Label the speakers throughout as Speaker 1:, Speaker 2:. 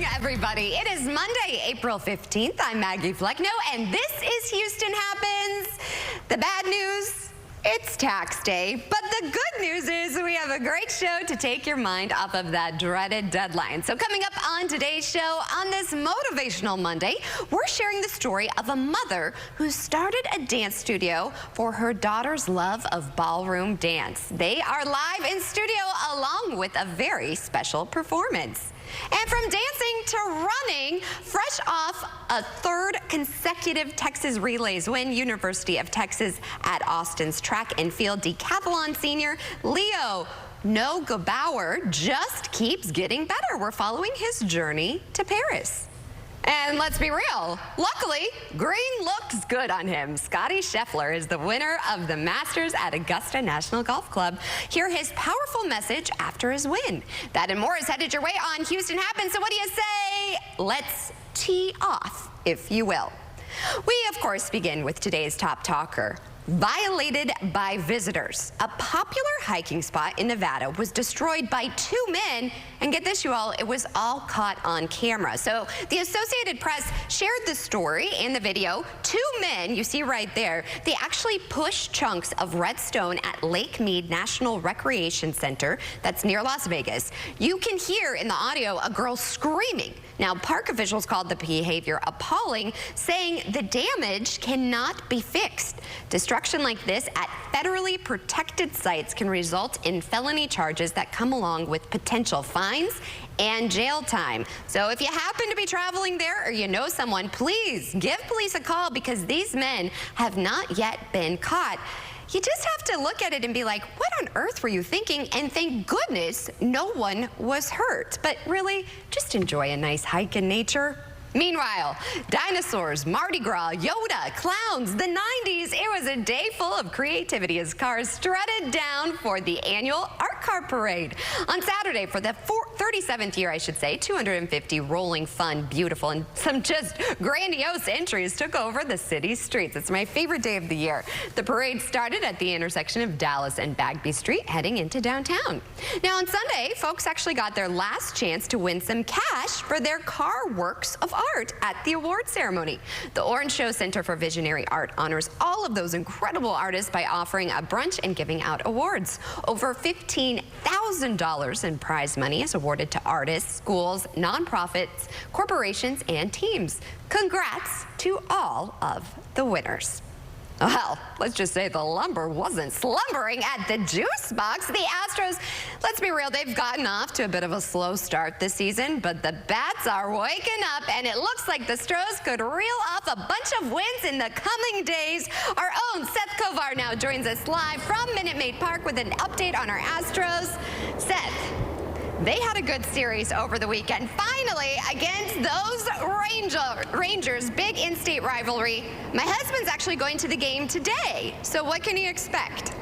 Speaker 1: everybody. It is Monday, April 15th. I'm Maggie Flecknoe, and this is Houston Happens. The bad news, it's tax day. But the good news is we have a great show to take your mind off of that dreaded deadline. So coming up on today's show, on this motivational Monday, we're sharing the story of a mother who started a dance studio for her daughter's love of ballroom dance. They are live in studio along with a very special performance. And from dancing to running, fresh off a third consecutive Texas Relays win, University of Texas at Austin's track and field decathlon senior Leo Neugebauer just keeps getting better. We're following his journey to Paris. And let's be real, luckily, green looks good on him. Scotty Scheffler is the winner of the Masters at Augusta National Golf Club. Hear his powerful message after his win. That and more is headed your way on Houston Happens. So what do you say? Let's tee off, if you will. We, of course, begin with today's top talker. Violated by visitors. A popular hiking spot in Nevada was destroyed by two men, and get this, you all, it was all caught on camera. So the Associated Press shared the story and the video. Two men, you see right there, they actually pushed chunks of red stone at Lake Mead National Recreation Center that's near Las Vegas. You can hear in the audio a girl screaming. Now, park officials called the behavior appalling, saying the damage cannot be fixed. Destruction like this at federally protected sites can result in felony charges that come along with potential fines and jail time. So if you happen to be traveling there or you know someone, please give police a call because these men have not yet been caught. You just have to look at it and be like, what on earth were you thinking? And thank goodness no one was hurt. But really, just enjoy a nice hike in nature. Meanwhile, dinosaurs, Mardi Gras, Yoda, clowns, the 90s. It was a day full of creativity as cars strutted down for the annual Art Car Parade. On Saturday, for the 37th year, I should say, 250 rolling, fun, beautiful, and some just grandiose entries took over the city's streets. It's my favorite day of the year. The parade started at the intersection of Dallas and Bagby Street, heading into downtown. Now, on Sunday, folks actually got their last chance to win some cash for their car works of art at the award ceremony. The Orange Show Center for Visionary Art honors all of those incredible artists by offering a brunch and giving out awards. Over $15,000 in prize money is awarded to artists, schools, nonprofits, corporations, and teams. Congrats to all of the winners. Well, let's just say the lumber wasn't slumbering at the juice box. The Astros, let's be real, they've gotten off to a bit of a slow start this season, but the bats are waking up, and it looks like the Stros could reel off a bunch of wins in the coming days. Our own Seth Kovar now joins us live from Minute Maid Park with an update on our Astros. Seth, they had a good series over the weekend, finally, against those Rangers, big in-state rivalry. My husband's actually going to the game today, so what can he expect?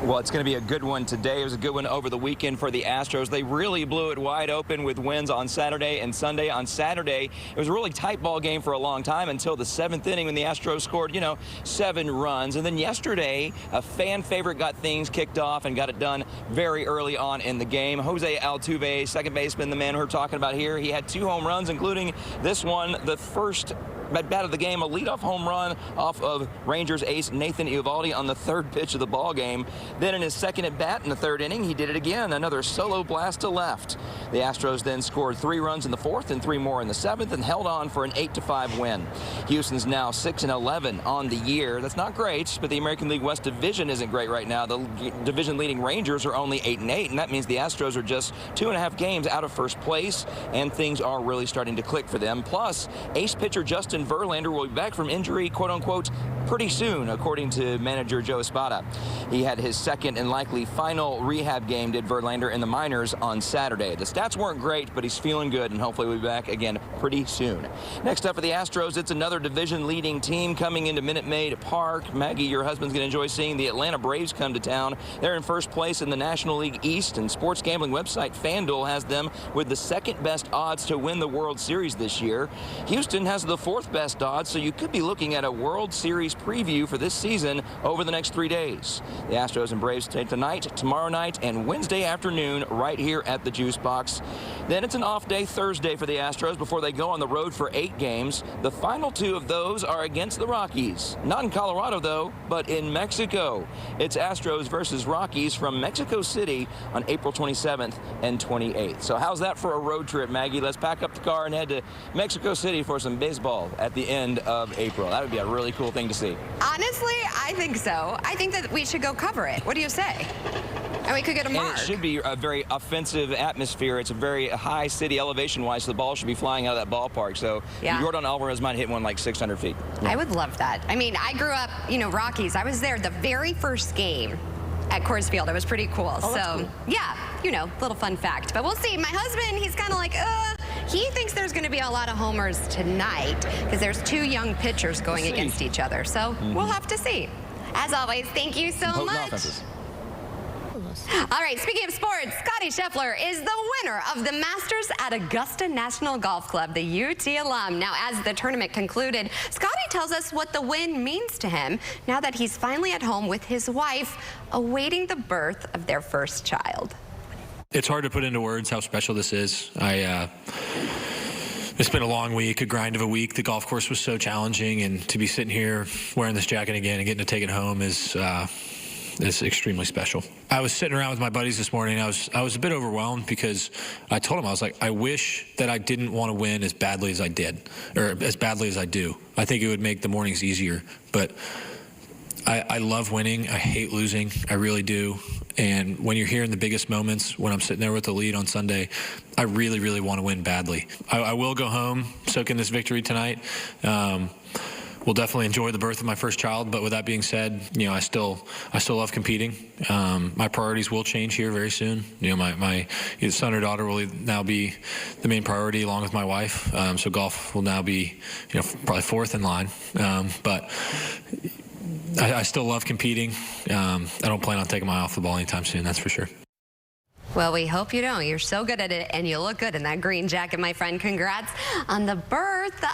Speaker 2: Well, it's going to be a good one today. It was a good one over the weekend for the Astros. They really blew it wide open with wins on Saturday and Sunday. On Saturday, it was a really tight ball game for a long time until the 7th inning when the Astros scored, 7 runs. And then yesterday, a fan favorite got things kicked off and got it done very early on in the game. Jose Altuve, second baseman, the man we're talking about here, he had 2 home runs, including this one, the first bat of the game, a leadoff home run off of Rangers ace Nathan Eovaldi on the 3rd pitch of the ball game. Then in his second at bat in the 3rd inning, he did it again, another solo blast to left. The Astros then scored 3 runs in the 4th and 3 more in the 7th and held on for an 8-5 win. Houston's now 6-11 on the year. That's not great, but the American League West Division isn't great right now. The division-leading Rangers are only 8-8, and that means the Astros are just 2.5 games out of first place, and things are really starting to click for them. Plus, ace pitcher Justin Verlander will be back from injury, quote-unquote, pretty soon, according to manager Joe Espada. He had his second and likely final rehab game, did Verlander, in the minors on Saturday. The stats weren't great, but he's feeling good, and hopefully we'll be back again pretty soon. Next up for the Astros, it's another division-leading team coming into Minute Maid Park. Maggie, your husband's going to enjoy seeing the Atlanta Braves come to town. They're in first place in the National League East, and sports gambling website FanDuel has them with the 2nd best odds to win the World Series this year. Houston has the 4th best odds, so you could be looking at a World Series Braves preview for this season over the next 3 days. The Astros and Braves take tonight, tomorrow night, and Wednesday afternoon right here at the Juice Box. Then it's an off day Thursday for the Astros before they go on the road for 8 games. The final 2 of those are against the Rockies. Not in Colorado, though, but in Mexico. It's Astros versus Rockies from Mexico City on April 27th and 28th. So how's that for a road trip, Maggie? Let's pack up the car and head to Mexico City for some baseball at the end of April. That would be a really cool thing to see.
Speaker 1: Honestly, I think so. I think that we should go cover it. What do you say? And we could get a mark.
Speaker 2: And it should be a very offensive atmosphere. It's a very high city elevation-wise, so the ball should be flying out of that ballpark. So Jordan Alvarez might hit one like 600 feet. Yeah.
Speaker 1: I would love that. I mean, I grew up, Rockies. I was there the very first game at Coors Field. It was pretty cool.
Speaker 2: Oh,
Speaker 1: so,
Speaker 2: cool.
Speaker 1: Yeah, little fun fact. But we'll see. My husband, he's kind of like, he thinks there's going to be a lot of homers tonight because there's 2 young pitchers going against each other. So we'll have to see. As always, thank you so much.
Speaker 2: Offenses.
Speaker 1: All right, speaking of sports, Scotty Scheffler is the winner of the Masters at Augusta National Golf Club, the UT alum. Now, as the tournament concluded, Scotty tells us what the win means to him now that he's finally at home with his wife, awaiting the birth of their first child.
Speaker 3: It's hard to put into words how special this is. It's been a long week, a grind of a week. The golf course was so challenging, and to be sitting here wearing this jacket again and getting to take it home is extremely special. I was sitting around with my buddies this morning. I was a bit overwhelmed because I told them, I was like, I wish that I didn't want to win as badly as I did, or as badly as I do. I think it would make the mornings easier, but I love winning. I hate losing. I really do. And when you're here in the biggest moments, when I'm sitting there with the lead on Sunday, I really, really want to win badly. I will go home, soak in this victory tonight. We'll definitely enjoy the birth of my first child, but with that being said, I still love competing. My priorities will change here very soon. My either son or daughter will now be the main priority along with my wife. So golf will now be, probably 4th in line. But I still love competing. I don't plan on taking my eye off the ball anytime soon, that's for sure.
Speaker 1: Well, we hope you don't. You're so good at it, and you look good in that green jacket, my friend. Congrats on the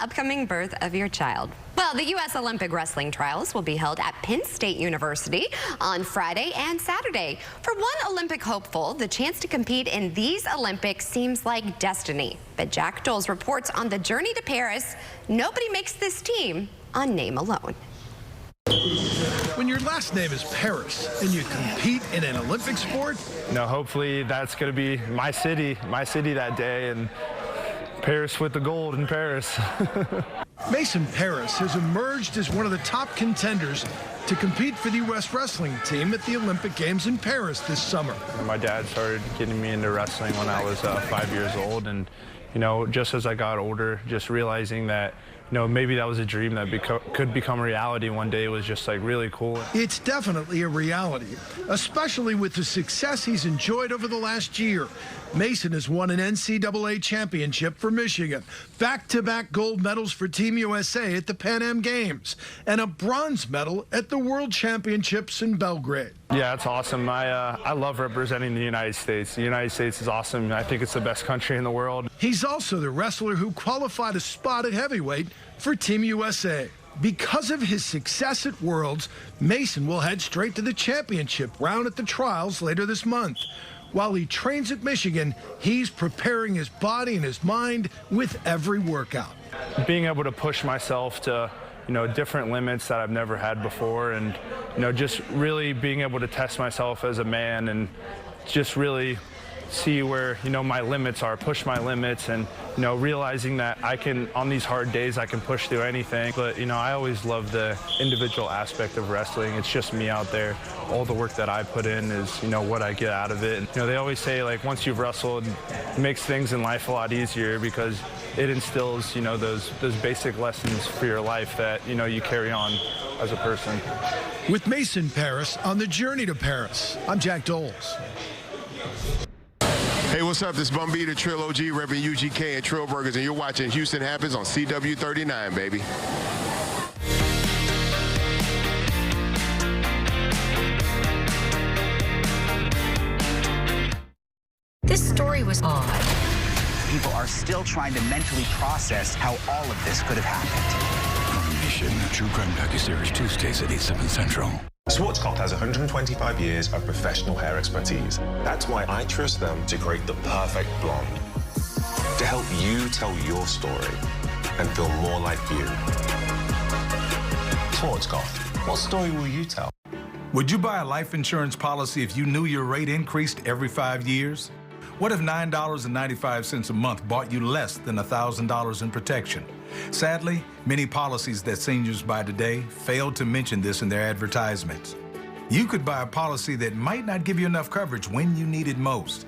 Speaker 1: upcoming birth of your child. Well, the U.S. Olympic wrestling trials will be held at Penn State University on Friday and Saturday. For one Olympic hopeful, the chance to compete in these Olympics seems like destiny. But Jack Doles reports on the journey to Paris. Nobody makes this team on name alone.
Speaker 4: When your last name is Paris and you compete in an Olympic sport?
Speaker 5: Hopefully that's going to be my city that day, and Paris with the gold in Paris.
Speaker 4: Mason Parris has emerged as one of the top contenders to compete for the U.S. wrestling team at the Olympic Games in Paris this summer.
Speaker 5: My dad started getting me into wrestling when I was 5 years old, and just as I got older, just realizing that maybe that was a dream that could become reality one day was just like really cool.
Speaker 4: It's definitely a reality, especially with the success he's enjoyed over the last year. Mason has won an NCAA championship for Michigan, back-to-back gold medals for Team USA at the Pan Am Games, and a bronze medal at the World Championships in Belgrade.
Speaker 5: Yeah, it's awesome. I love representing the United States. The United States is awesome. I think it's the best country in the world.
Speaker 4: He's also the wrestler who qualified a spot at heavyweight for Team USA. Because of his success at Worlds, Mason will head straight to the championship round at the trials later this month. While he trains at Michigan, he's preparing his body and his mind with every workout.
Speaker 5: Being able to push myself to different limits that I've never had before, and just really being able to test myself as a man and just really see where my limits are, push my limits, and realizing that I can, on these hard days, I can push through anything. But I always love the individual aspect of wrestling. It's just me out there. All the work that I put in is what I get out of it. And, they always say, like, once you've wrestled, it makes things in life a lot easier because it instills those basic lessons for your life that you carry on as a person.
Speaker 4: With Mason Parris on the journey to Paris, I'm Jack Doles.
Speaker 6: Hey, what's up? This is Bumbita Trill OG, repping UGK and Trill Burgers, and you're watching Houston Happens on CW39, baby.
Speaker 7: This story was odd.
Speaker 8: People are still trying to mentally process how all of this could have happened. Nation, true crime docuseries, Tuesdays at 8/7 Central.
Speaker 9: Schwarzkopf has 125 years of professional hair expertise. That's why I trust them to create the perfect blonde. To help you tell your story and feel more like you. Schwarzkopf, what story will you tell?
Speaker 10: Would you buy a life insurance policy if you knew your rate increased every 5 years? What if $9.95 a month bought you less than $1,000 in protection? Sadly, many policies that seniors buy today fail to mention this in their advertisements. You could buy a policy that might not give you enough coverage when you need it most.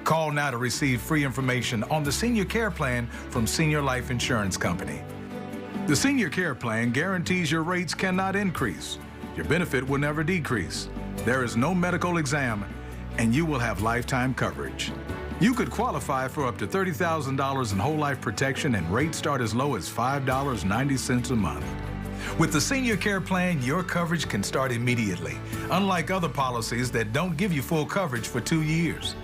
Speaker 10: Call now to receive free information on the Senior Care Plan from Senior Life Insurance Company. The Senior Care Plan guarantees your rates cannot increase. Your benefit will never decrease. There is no medical exam, and you will have lifetime coverage. You could qualify for up to $30,000 in whole life protection, and rates start as low as $5.90 a month. With the Senior Care Plan, your coverage can start immediately, unlike other policies that don't give you full coverage for 2 years.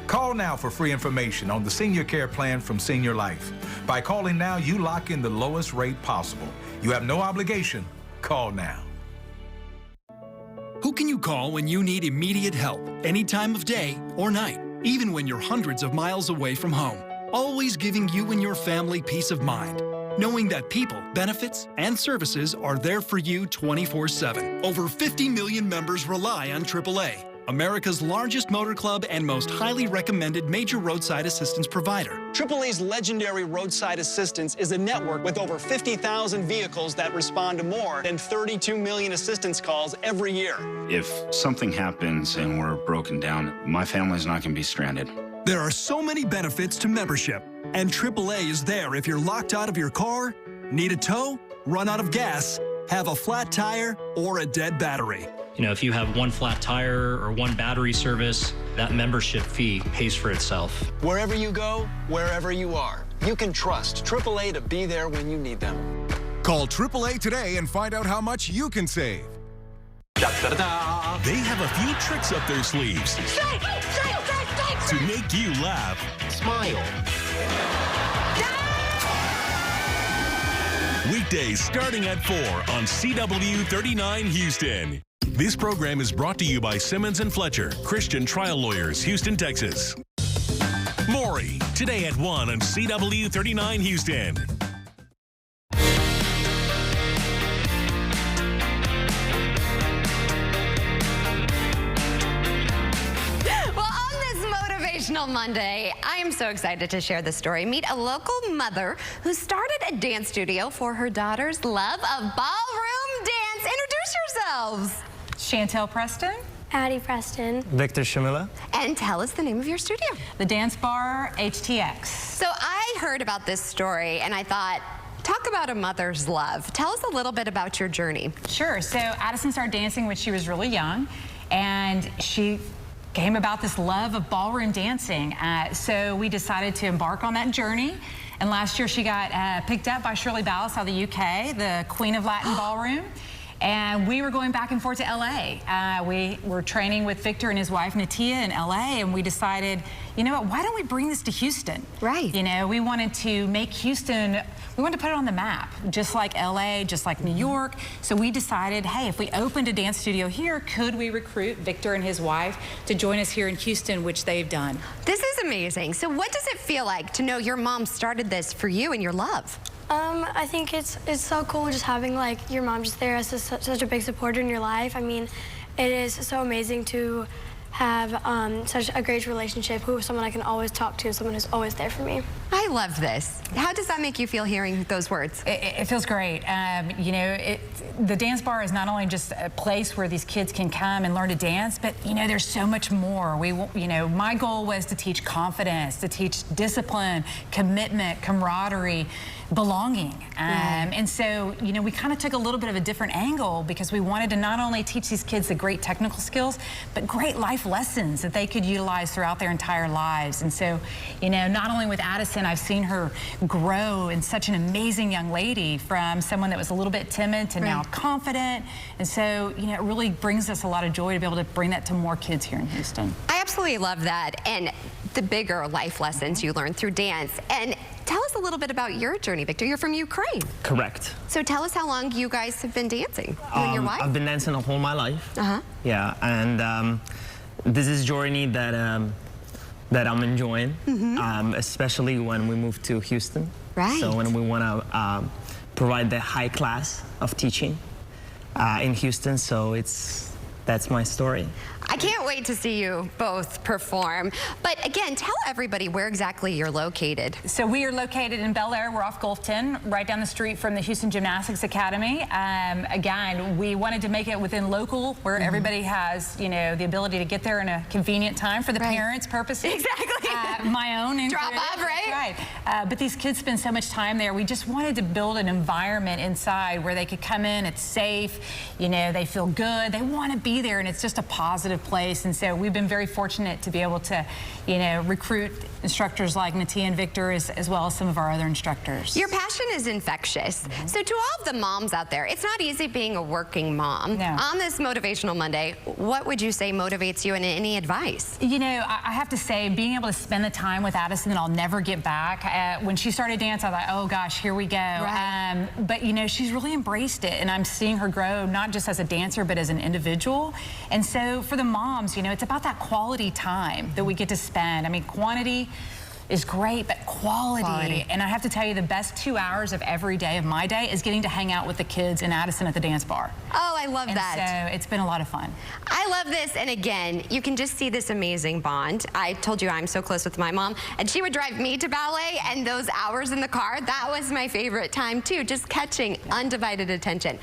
Speaker 10: Call now for free information on the Senior Care Plan from Senior Life. By calling now, you lock in the lowest rate possible. You have no obligation. Call now.
Speaker 11: Who can you call when you need immediate help, any time of day or night, even when you're hundreds of miles away from home? Always giving you and your family peace of mind, knowing that people, benefits, and services are there for you 24/7. Over 50 million members rely on AAA, America's largest motor club and most highly recommended major roadside assistance provider.
Speaker 12: AAA's legendary roadside assistance is a network with over 50,000 vehicles that respond to more than 32 million assistance calls every year.
Speaker 13: If something happens and we're broken down, my family's not going to be stranded.
Speaker 11: There are so many benefits to membership, and AAA is there if you're locked out of your car, need a tow, run out of gas, have a flat tire, or a dead battery.
Speaker 14: You know, if you have one flat tire or one battery service, that membership fee pays for itself.
Speaker 12: Wherever you go, wherever you are, you can trust AAA to be there when you need them.
Speaker 15: Call AAA today and find out how much you can save.
Speaker 16: They have a few tricks up their sleeves to make you laugh.
Speaker 9: Smile.
Speaker 16: Weekdays starting at 4 on CW39 Houston. This program is brought to you by Simmons & Fletcher, Christian Trial Lawyers, Houston, Texas. Maury, today at 1 on CW39 Houston.
Speaker 1: Motivational Monday. I am so excited to share this story. Meet a local mother who started a dance studio for her daughter's love of ballroom dance. Introduce yourselves.
Speaker 17: Chantel Preston.
Speaker 18: Addie Preston.
Speaker 19: Victor Shamila.
Speaker 1: And tell us the name of your studio.
Speaker 17: The Dance Bar HTX.
Speaker 1: So I heard about this story and I thought, talk about a mother's love. Tell us a little bit about your journey.
Speaker 17: Sure. So Addison started dancing when she was really young, and she came about this love of ballroom dancing. So we decided to embark on that journey. And last year she got picked up by Shirley Ballas out of the UK, the Queen of Latin Ballroom. And we were going back and forth to LA. We were training with Victor and his wife Natia in LA, and we decided, you know what, why don't we bring this to Houston?
Speaker 1: Right.
Speaker 17: You know, we wanted to make Houston, we wanted to put it on the map, just like LA, just like New York. So we decided, hey, if we opened a dance studio here, could we recruit Victor and his wife to join us here in Houston, which they've done.
Speaker 1: This is amazing. So what does it feel like to know your mom started this for you and your love?
Speaker 18: I think it's so cool just having like your mom just there as such a big supporter in your life. I mean, it is so amazing to have such a great relationship with someone I can always talk to, someone who's always there for me.
Speaker 1: I love this. How does that make you feel hearing those words?
Speaker 17: It feels great. You know, the Dance Bar is not only just a place where these kids can come and learn to dance, but you know, there's so much more. You know, my goal was to teach confidence, to teach discipline, commitment, camaraderie, belonging. And so, you know, we kind of took a little bit of a different angle because we wanted to not only teach these kids the great technical skills, but great life lessons that they could utilize throughout their entire lives. And so, you know, not only with Addison, I've seen her grow in such an amazing young lady from someone that was a little bit timid to now confident. And so, you know, it really brings us a lot of joy to be able to bring that to more kids here in Houston.
Speaker 1: I absolutely love that. And the bigger life lessons you learn through dance. And tell us a little bit about your journey, Victor. You're from Ukraine.
Speaker 19: Correct.
Speaker 1: So tell us how long you guys have been dancing, you and your wife?
Speaker 19: I've been dancing all my life. Yeah, and this is a journey that I'm enjoying, especially when we moved to Houston.
Speaker 1: Right.
Speaker 19: So when we want to provide the high class of teaching in Houston, so that's my story.
Speaker 1: I can't wait to see you both perform. But again, tell everybody where exactly you're located.
Speaker 17: So we are located in Bel Air. We're off Gulfton, right down the street from the Houston Gymnastics Academy. Again, we wanted to make it within local, where everybody has, you know, the ability to get there in a convenient time for the parents' purposes.
Speaker 1: Exactly.
Speaker 17: My own.
Speaker 1: Drop off, right?
Speaker 17: Right. But these kids spend so much time there. We just wanted to build an environment inside where they could come in, it's safe, you know, they feel good, they want to be there, and it's just a positive place. And so we've been very fortunate to be able to, you know, recruit instructors like Natia and Victor, as well as some of our other instructors.
Speaker 1: Your passion is infectious. So to all of the moms out there, it's not easy being a working mom.
Speaker 17: No.
Speaker 1: On this Motivational Monday, what would you say motivates you, and any advice?
Speaker 17: You know, I have to say, being able to spend the time with Addison that I'll never get back. When she started dance, I thought, oh gosh, here we go.
Speaker 1: Right.
Speaker 17: But you know, she's really embraced it, and I'm seeing her grow, not just as a dancer, but as an individual. And so for the moms, you know, it's about that quality time that we get to spend. I mean, quantity is great, but quality. And I have to tell you, the best 2 hours of every day of my day is getting to hang out with the kids in Addison at the dance bar.
Speaker 1: Oh, I love that.
Speaker 17: So it's been a lot of fun.
Speaker 1: I love this, and again, you can just see this amazing bond. I told you I'm so close with my mom, and she would drive me to ballet, and those hours in the car, that was my favorite time too, just catching undivided attention.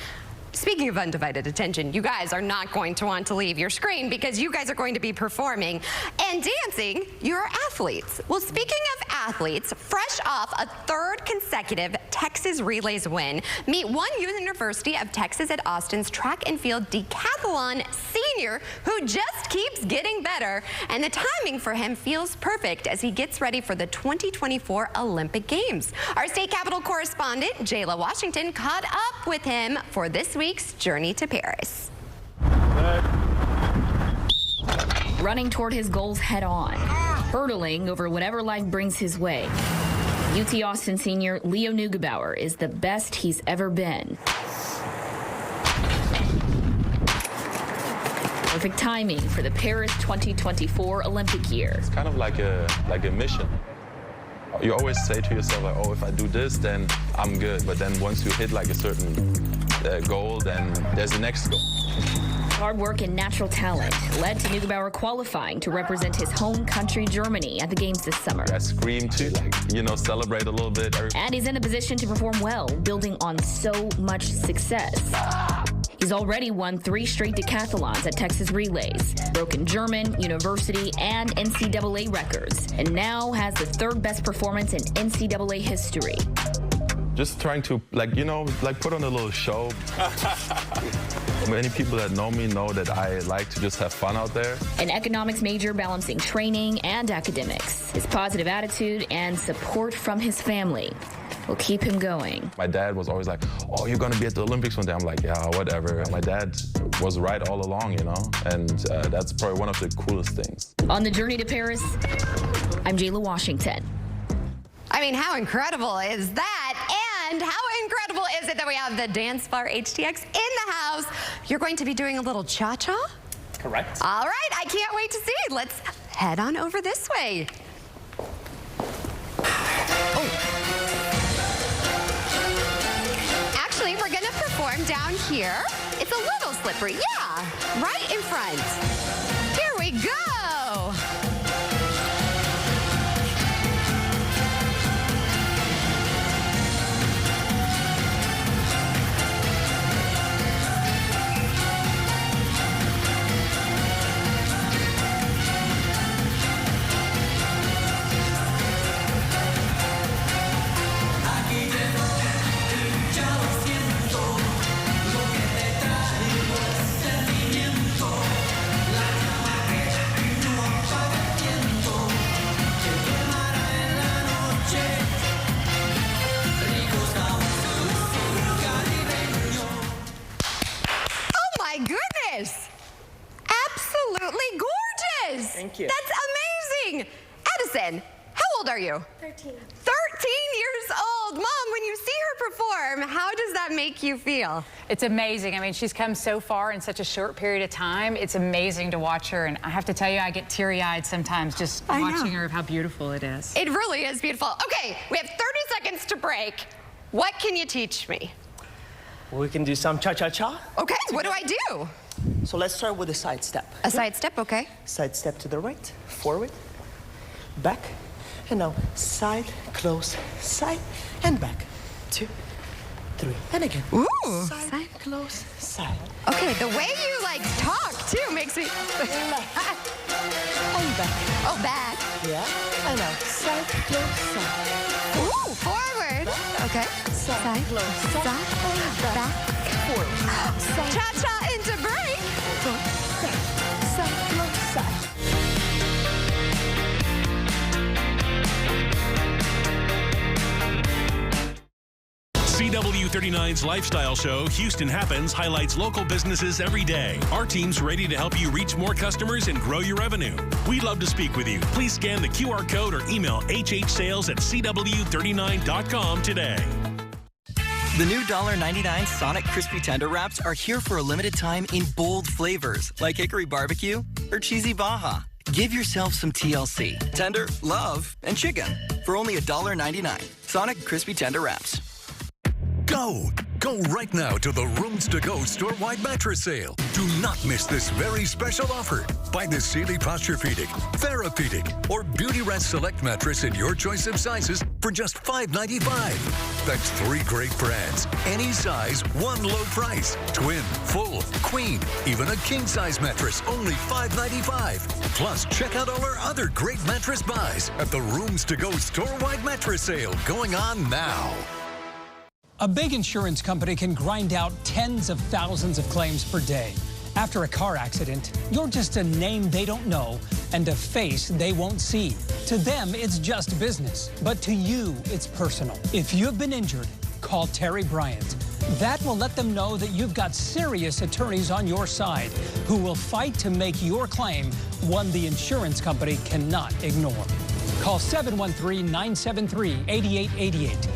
Speaker 1: Speaking of undivided attention, you guys are not going to want to leave your screen, because you guys are going to be performing and dancing your athletes. Well, speaking of athletes, fresh off a third consecutive Texas Relays win, meet one University of Texas at Austin's track and field decathlon senior who just keeps getting better, and the timing for him feels perfect as he gets ready for the 2024 Olympic Games. Our state capitol correspondent, Jayla Washington, caught up with him for this week's Journey to Paris.
Speaker 20: Running toward his goals head on, hurdling over whatever life brings his way. UT Austin senior Leo Neugebauer is the best he's ever been. Perfect timing for the Paris 2024 Olympic year.
Speaker 9: It's kind of like a mission. You always say to yourself, like, oh, if I do this, then I'm good. But then once you hit like a certain goal, then there's the next goal.
Speaker 20: Hard work and natural talent led to Neugebauer qualifying to represent his home country, Germany, at the Games this summer.
Speaker 9: I scream too, like, you know, celebrate a little bit.
Speaker 20: And he's in a position to perform well, building on so much success. He's already won 3 straight decathlons at Texas Relays, broken German, university, and NCAA records, and now has the 3rd best performance in NCAA history.
Speaker 9: Just trying to, like, you know, like put on a little show. Many people that know me know that I like to just have fun out there.
Speaker 20: An economics major balancing training and academics. His positive attitude and support from his family will keep him going.
Speaker 9: My dad was always like, oh, you're going to be at the Olympics one day. I'm like, yeah, whatever. My dad was right all along, you know, and that's probably one of the coolest things.
Speaker 20: On the Journey to Paris, I'm Jayla Washington.
Speaker 1: I mean, how incredible is that? And how incredible is it that we have the Dance Bar HTX in the house? You're going to be doing a little cha-cha?
Speaker 19: Correct.
Speaker 1: All right, I can't wait to see. Let's head on over this way. Actually, we're gonna perform down here. It's a little slippery, yeah, right in front. Here we go. Absolutely gorgeous.
Speaker 19: Thank you.
Speaker 1: That's amazing. Addison, how old are you?
Speaker 18: 13.
Speaker 1: years old. Mom, when you see her perform, how does that make you feel?
Speaker 17: It's amazing. I mean, she's come so far in such a short period of time. It's amazing to watch her. And I have to tell you, I get teary-eyed sometimes just watching her of how beautiful it is.
Speaker 1: It really is beautiful. Okay, we have 30 seconds to break. What can you teach me?
Speaker 21: We can do some cha-cha-cha.
Speaker 1: Okay, what do I do?
Speaker 21: So let's start with a side step.
Speaker 1: A side step, okay.
Speaker 21: Side step to the right, forward, back, and now side, close, side, and back. 2, 3, and again.
Speaker 1: Ooh.
Speaker 21: Side, close, side.
Speaker 1: Okay, the way you like talk too makes me.
Speaker 21: Left. And back.
Speaker 1: Oh, back.
Speaker 21: Yeah. And now side, close, side.
Speaker 1: Ooh, forward. Okay.
Speaker 21: Side, close, side, and back. Forward.
Speaker 1: Cha-cha into break.
Speaker 21: Side, close, side.
Speaker 16: CW39's lifestyle show, Houston Happens, highlights local businesses every day. Our team's ready to help you reach more customers and grow your revenue. We'd love to speak with you. Please scan the QR code or email hhsales@cw39.com today.
Speaker 22: The new $1.99 Sonic Crispy Tender Wraps are here for a limited time in bold flavors like hickory barbecue or cheesy Baja. Give yourself some TLC, tender, love, and chicken for only $1.99. Sonic Crispy Tender Wraps.
Speaker 8: Go right now to the Rooms to Go store-wide mattress sale. Do not miss this very special offer. Buy the Sealy Posturepedic, Therapedic, or Beautyrest Select mattress in your choice of sizes for just $5.95. That's 3 great brands, any size, one low price. Twin, full, queen, even a king-size mattress, only $5.95. Plus, check out all our other great mattress buys at the Rooms to Go store-wide mattress sale going on now.
Speaker 23: A big insurance company can grind out tens of thousands of claims per day. After a car accident, you're just a name they don't know and a face they won't see. To them, it's just business, but to you, it's personal. If you've been injured, call Terry Bryant. That will let them know that you've got serious attorneys on your side who will fight to make your claim one the insurance company cannot ignore. Call 713-973-8888.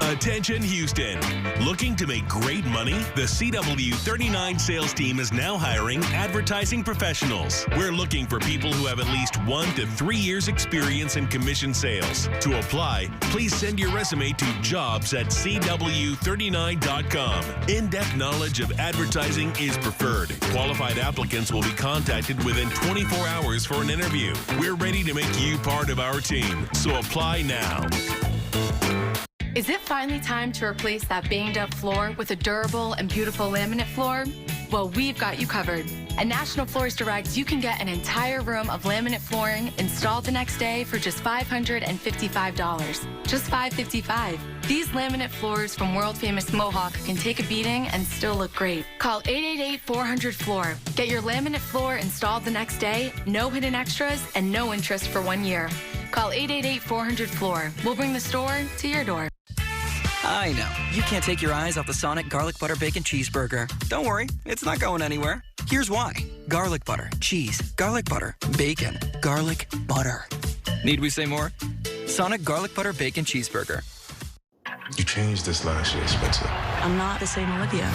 Speaker 16: Attention Houston. Looking to make great money? The CW39 sales team is now hiring advertising professionals. We're looking for people who have at least 1 to 3 years experience in commission sales. To apply, please send your resume to jobs@cw39.com. In-depth knowledge of advertising is preferred. Qualified applicants will be contacted within 24 hours for an interview. We're ready to make you part of our team, so apply now.
Speaker 24: Is it finally time to replace that banged up floor with a durable and beautiful laminate floor? Well, we've got you covered. At National Floors Direct, you can get an entire room of laminate flooring installed the next day for just $555. Just $555. These laminate floors from world-famous Mohawk can take a beating and still look great. Call 888-400-FLOOR. Get your laminate floor installed the next day, no hidden extras, and no interest for 1 year. Call 888-400-FLOOR. We'll bring the store to your door.
Speaker 22: I know, you can't take your eyes off the Sonic Garlic Butter Bacon Cheeseburger. Don't worry, it's not going anywhere. Here's why. Garlic butter, cheese, garlic butter, bacon, garlic butter. Need we say more? Sonic Garlic Butter Bacon Cheeseburger.
Speaker 9: You changed this last year, Spencer.
Speaker 25: I'm not the same Olivia.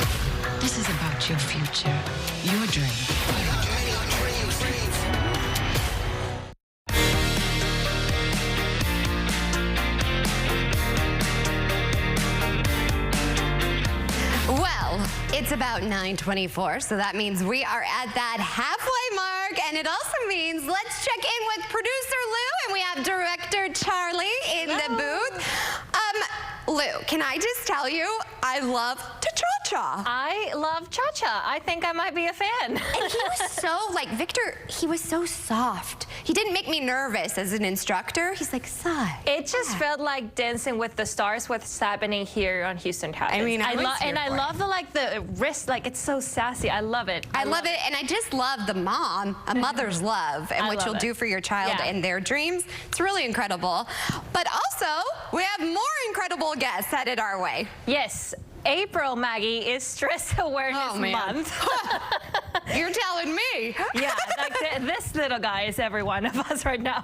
Speaker 25: This is about your future, your dream.
Speaker 1: Well, it's about 9:24, so that means we are at that halfway mark, and it also means let's check in with producer Lou, and we have director Charlie in the booth. Lou, can I just tell you, I love to cha-cha.
Speaker 26: I love cha-cha. I think I might be a fan.
Speaker 1: And he was so, like, Victor, he was so soft. He didn't make me nervous as an instructor. He's like, sigh.
Speaker 26: It just felt like Dancing with the Stars, what's happening here on Houston Happens.
Speaker 1: I mean,
Speaker 26: I love the wrist, like, it's so sassy. I love it.
Speaker 1: I love it, and I just love the mom, a mother's love, and what you'll do for your child and their dreams. It's really incredible. But also, we have more incredible guests headed our way.
Speaker 26: Yes. April, Maggie, is Stress Awareness Month.
Speaker 1: You're telling me.
Speaker 26: Yeah, like this little guy is every one of us right now.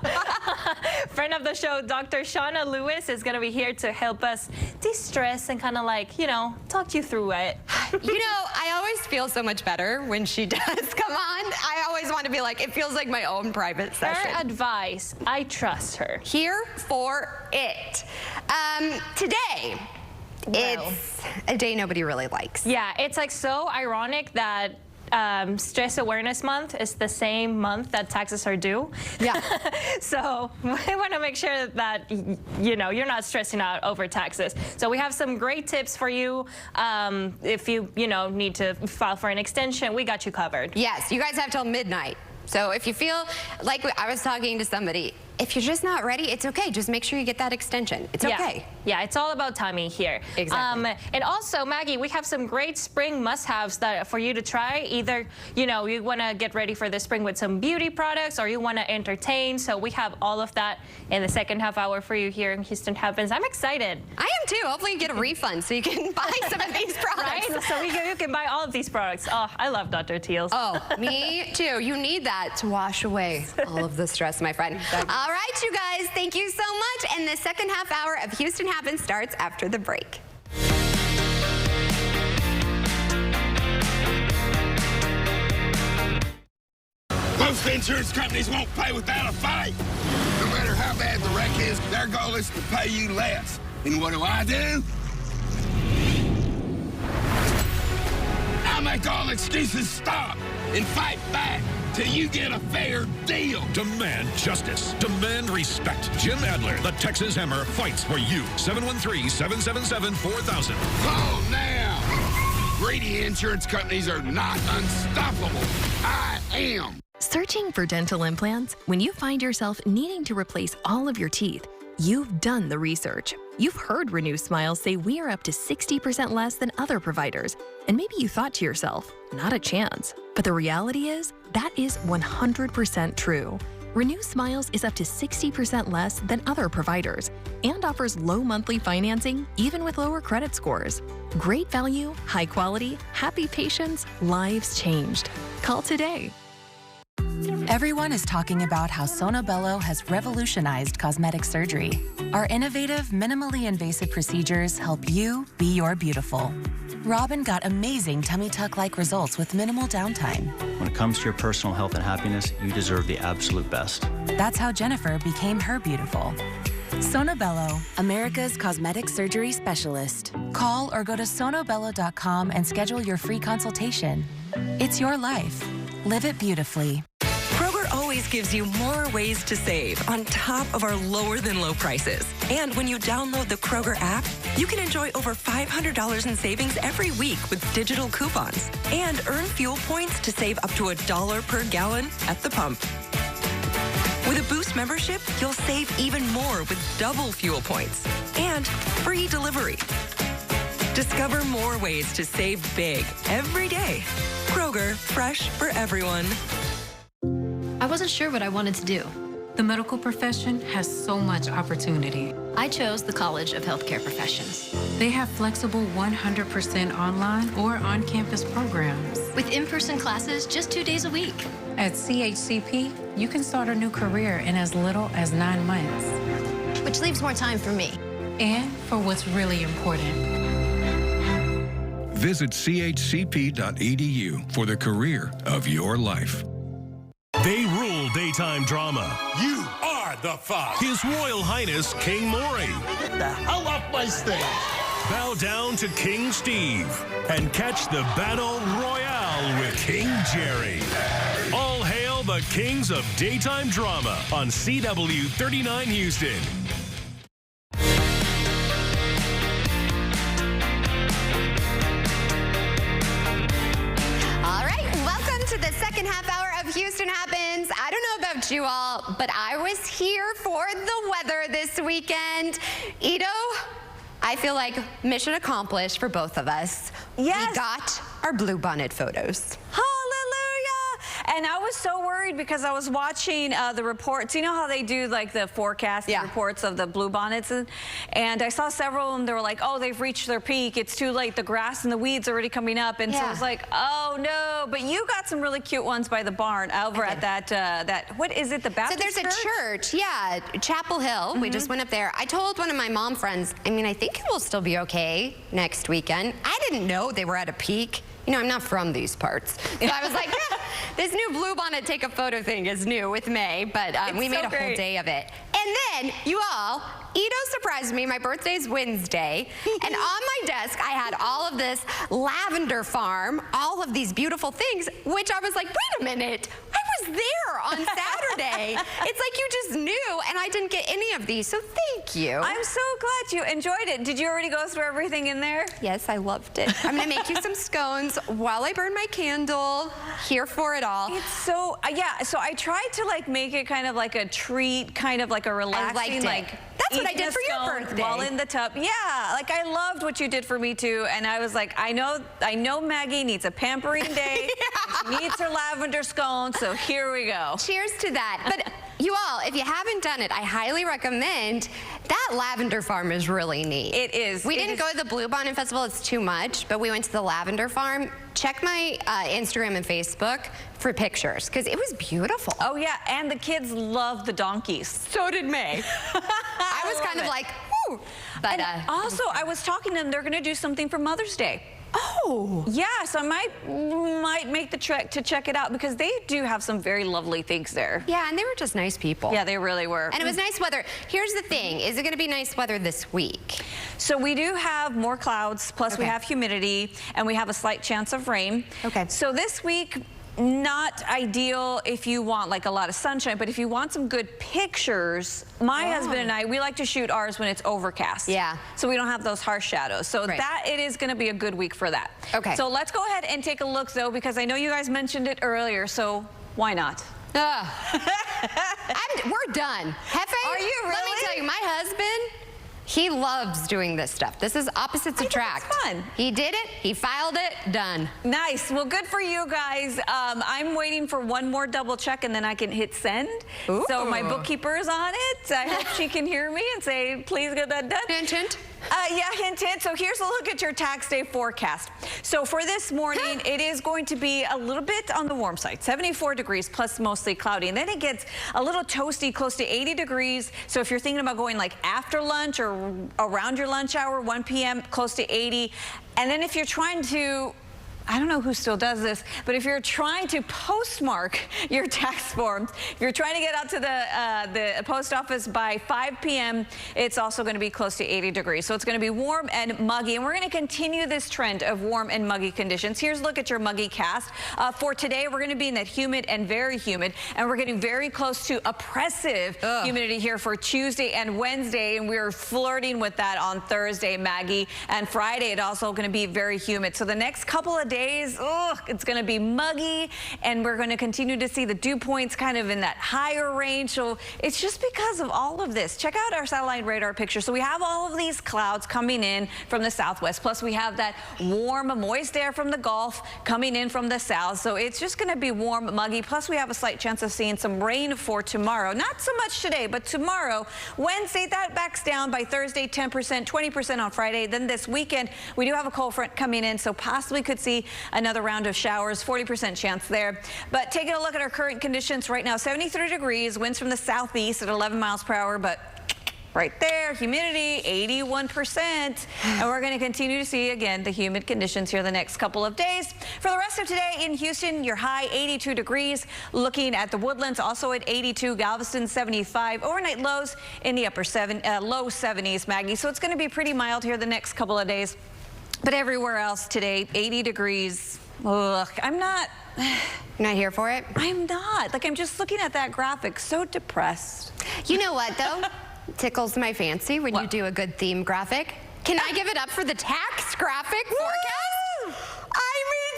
Speaker 26: Friend of the show, Dr. Shauna Lewis, is going to be here to help us de-stress and kind of like, you know, talk you through it.
Speaker 1: You know, I always feel so much better when she does come on. I always want to be like, it feels like my own private session.
Speaker 26: Her advice, I trust her.
Speaker 1: Here for it. Today, it's a day nobody really likes.
Speaker 26: Yeah, it's like so ironic that Stress Awareness Month is the same month that taxes are due. Yeah. So we want to make sure that, you know, you're not stressing out over taxes. So we have some great tips for you. If you know, need to file for an extension, we got you covered.
Speaker 1: Yes, you guys have till midnight. So if you feel like I was talking to somebody, if you're just not ready, it's okay. Just make sure you get that extension. It's okay.
Speaker 26: Yeah, it's all about timing here.
Speaker 1: Exactly.
Speaker 26: And also, Maggie, we have some great spring must-haves that for you to try. Either, you know, you want to get ready for the spring with some beauty products, or you want to entertain. So we have all of that in the second half hour for you here in Houston Happens. I'm excited.
Speaker 1: I am too. Hopefully you get a refund so you can buy some of these products.
Speaker 26: Right? So you can buy all of these products. Oh, I love Dr. Teals.
Speaker 1: Oh, me too. You need that to wash away all of the stress, my friend. All right, you guys, thank you so much. And the second half hour of Houston Happens starts after the break.
Speaker 2: Most insurance companies won't pay without a fight. No matter how bad the wreck is, their goal is to pay you less. And what do? I make all excuses stop and fight back till you get a fair deal.
Speaker 15: Demand justice. Demand respect. Jim Adler, the Texas Hammer, fights for you. 713-777-4000.
Speaker 2: Call now. Greedy insurance companies are not unstoppable. I am.
Speaker 3: Searching for dental implants? When you find yourself needing to replace all of your teeth, you've done the research. You've heard Renew Smiles say we are up to 60% less than other providers. And maybe you thought to yourself, not a chance. But the reality is, that is 100% true. Renew Smiles is up to 60% less than other providers and offers low monthly financing, even with lower credit scores. Great value, high quality, happy patients, lives changed. Call today.
Speaker 4: Everyone is talking about how Sonobello has revolutionized cosmetic surgery. Our innovative, minimally invasive procedures help you be your beautiful. Robin got amazing tummy tuck-like results with minimal downtime.
Speaker 5: When it comes to your personal health and happiness, you deserve the absolute best.
Speaker 4: That's how Jennifer became her beautiful. Sonobello, America's cosmetic surgery specialist. Call or go to sonobello.com and schedule your free consultation. It's your life. Live it beautifully.
Speaker 6: Kroger always gives you more ways to save on top of our lower than low prices. And when you download the Kroger app, you can enjoy over $500 in savings every week with digital coupons and earn fuel points to save up to $1 per gallon at the pump. With a Boost membership, you'll save even more with double fuel points and free delivery. Discover more ways to save big every day. Kroger, fresh for everyone.
Speaker 7: I wasn't sure what I wanted to do. The medical profession has so much opportunity. I chose the College of Healthcare Professions. They have flexible 100% online or on-campus programs. With in-person classes just 2 days a week. At CHCP, you can start a new career in as little as 9 months. Which leaves more time for me. And for what's really important.
Speaker 15: Visit chcp.edu for the career of your life.
Speaker 16: They rule daytime drama.
Speaker 2: You are the Fox.
Speaker 16: His Royal Highness King Maury.
Speaker 2: Get the hell off my stage.
Speaker 16: Bow down to King Steve and catch the battle royale with King Jerry. All hail the kings of daytime drama on CW 39 Houston.
Speaker 1: The second half hour of Houston Happens. I don't know about you all, but I was here for the weather this weekend. Ito, I feel like mission accomplished for both of us. Yes. We got our bluebonnet photos.
Speaker 27: Hallelujah!
Speaker 10: And I was so worried because I was watching the reports. You know how they do like the forecast reports of the bluebonnets? And I saw several of them. They were like, oh, they've reached their peak. It's too late. The grass and the weeds are already coming up. And so I was like, oh, no. But you got some really cute ones by the barn over at that, what is it, the Baptist
Speaker 1: church? So there's a church, Chapel Hill. We just went up there. I told one of my mom friends, I mean, I think it will still be okay next weekend. I didn't know they were at a peak. You know, I'm not from these parts. So I was like, this new bluebonnet take a photo thing is new with May, but we made a whole day of it. And then, you all, Ito surprised me. My birthday's Wednesday. And on my desk, I had all of this lavender farm, all of these beautiful things, which I was like, wait a minute. I was there on Saturday. It's like you just knew, and I didn't get any of these, so thank you.
Speaker 10: I'm so glad you enjoyed it. Did you already go through everything in there?
Speaker 1: Yes, I loved it. I'm gonna make you some scones while I burn my candle. Here for it all.
Speaker 10: It's so, so I tried to like make it kind of like a treat, kind of like a relaxing,
Speaker 1: that's what I did for your birthday.
Speaker 10: While in the tub. Yeah, like I loved what you did for me too. And I was like, I know Maggie needs a pampering day. She needs her lavender scone, so here we go.
Speaker 1: Cheers to that. But you all, if you haven't done it, I highly recommend. That lavender farm is really neat.
Speaker 10: It is.
Speaker 1: We didn't go to the Bluebonnet Festival, it's too much, but we went to the lavender farm. Check my Instagram and Facebook for pictures, because it was beautiful.
Speaker 10: Oh yeah, and the kids love the donkeys.
Speaker 1: So did May. I was kind of like, whoo. But
Speaker 10: also, I was talking to them, they're gonna do something for Mother's Day.
Speaker 1: Oh.
Speaker 10: Yeah, so I might make the trek to check it out because they do have some very lovely things there.
Speaker 1: Yeah, and they were just nice people.
Speaker 10: Yeah, they really were.
Speaker 1: And it was nice weather. Here's the thing, is it gonna be nice weather this week?
Speaker 10: So we do have more clouds, plus we have humidity, and we have a slight chance of rain.
Speaker 1: Okay.
Speaker 10: So this week, not ideal if you want like a lot of sunshine, but if you want some good pictures, my husband and I, we like to shoot ours when it's overcast.
Speaker 1: Yeah.
Speaker 10: So we don't have those harsh shadows. So that it is gonna be a good week for that.
Speaker 1: Okay.
Speaker 10: So let's go ahead and take a look though, because I know you guys mentioned it earlier, so why not?
Speaker 1: We're done. Hefe,
Speaker 10: are you really?
Speaker 1: Let me tell you, my husband, he loves doing this stuff. This is opposites attract.
Speaker 10: It's fun.
Speaker 1: He did it, he filed it, done.
Speaker 10: Nice. Well, good for you guys. I'm waiting for one more double check and then I can hit send.
Speaker 1: Ooh.
Speaker 10: So my bookkeeper is on it. I hope she can hear me and say, please get that done.
Speaker 1: Hint, hint.
Speaker 10: Yeah, hint, hint. So here's a look at your tax day forecast. So for this morning, it is going to be a little bit on the warm side, 74 degrees plus mostly cloudy. And then it gets a little toasty, close to 80 degrees. So if you're thinking about going like after lunch or around your lunch hour, 1 p.m., close to 80. And then if you're trying to, I don't know who still does this, but if you're trying to postmark your tax forms, if you're trying to get out to the post office by 5 p.m., it's also going to be close to 80 degrees. So it's going to be warm and muggy, and we're going to continue this trend of warm and muggy conditions. Here's a look at your muggy cast. For today, we're going to be in that humid and very humid, and we're getting very close to oppressive humidity here for Tuesday and Wednesday, and we're flirting with that on Thursday, Maggie, and Friday, it's also going to be very humid. So the next couple of days, it's going to be muggy, and we're going to continue to see the dew points kind of in that higher range. So it's just because of all of this. Check out our satellite radar picture. So we have all of these clouds coming in from the southwest, plus we have that warm, moist air from the Gulf coming in from the south. So it's just going to be warm, muggy, plus we have a slight chance of seeing some rain for tomorrow. Not so much today, but tomorrow. Wednesday, that backs down. By Thursday, 10%, 20% on Friday. Then this weekend, we do have a cold front coming in, so possibly could see another round of showers, 40% chance there. But taking a look at our current conditions right now, 73 degrees, winds from the southeast at 11 miles per hour, but right there, humidity 81%. And we're going to continue to see, again, the humid conditions here the next couple of days. For the rest of today in Houston, your high 82 degrees. Looking at the Woodlands, also at 82, Galveston 75. Overnight lows in the low 70s, Maggie. So it's going to be pretty mild here the next couple of days. But everywhere else today, 80 degrees. Ugh, I'm not...
Speaker 1: You're not here for it?
Speaker 10: I'm not. Like, I'm just looking at that graphic, so depressed.
Speaker 1: You know what, though? Tickles my fancy when you do a good theme graphic. Can I give it up for the tax graphic forecast? I mean,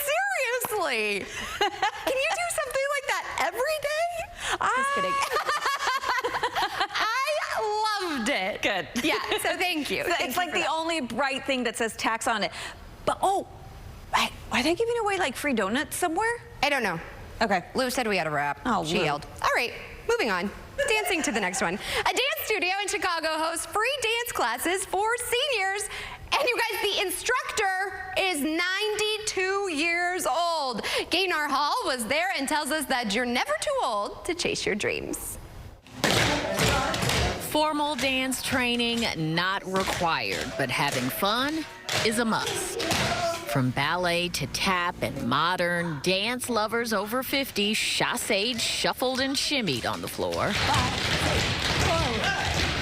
Speaker 1: seriously. Can you do something like that every day? Just kidding. I loved it.
Speaker 10: Good.
Speaker 1: Yeah, so thank you.
Speaker 10: It's like the only bright thing that says tax on it. But, are they giving away like free donuts somewhere?
Speaker 1: I don't know.
Speaker 10: Okay.
Speaker 1: Lou said we had a wrap.
Speaker 10: Oh,
Speaker 1: she
Speaker 10: Lou.
Speaker 1: yelled. All right, moving on. Dancing to the next one. A dance studio in Chicago hosts free dance classes for seniors. And you guys, the instructor is 92 years old. Gaynor Hall was there and tells us that you're never too old to chase your dreams.
Speaker 11: Formal dance training not required, but having fun is a must. From ballet to tap and modern, dance lovers over 50 chassed, shuffled, and shimmied on the floor.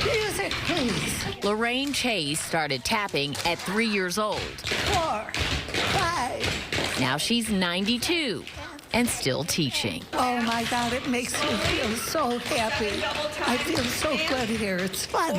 Speaker 12: Music, please.
Speaker 11: Lorraine Chase started tapping at 3 years old.
Speaker 12: 4, 5.
Speaker 11: Now she's 92 and still teaching.
Speaker 12: Oh my God, it makes me feel so happy. I feel so good here. It's fun.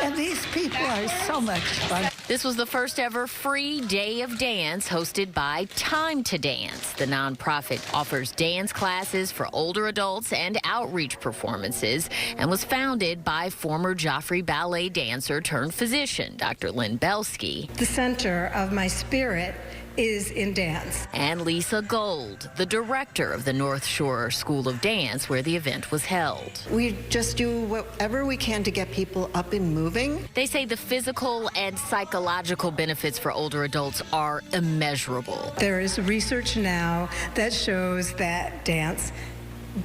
Speaker 12: And these people are so much fun.
Speaker 11: This was the first ever free day of dance hosted by Time to Dance. The nonprofit offers dance classes for older adults and outreach performances and was founded by former Joffrey Ballet dancer turned physician, Dr. Lynn Belsky.
Speaker 13: The center of my spirit is in dance.
Speaker 11: And Lisa Gold, the director of the North Shore School of Dance, where the event was held.
Speaker 14: We just do whatever we can to get people up and moving.
Speaker 11: They say the physical and psychological benefits for older adults are immeasurable.
Speaker 13: There is research now that shows that dance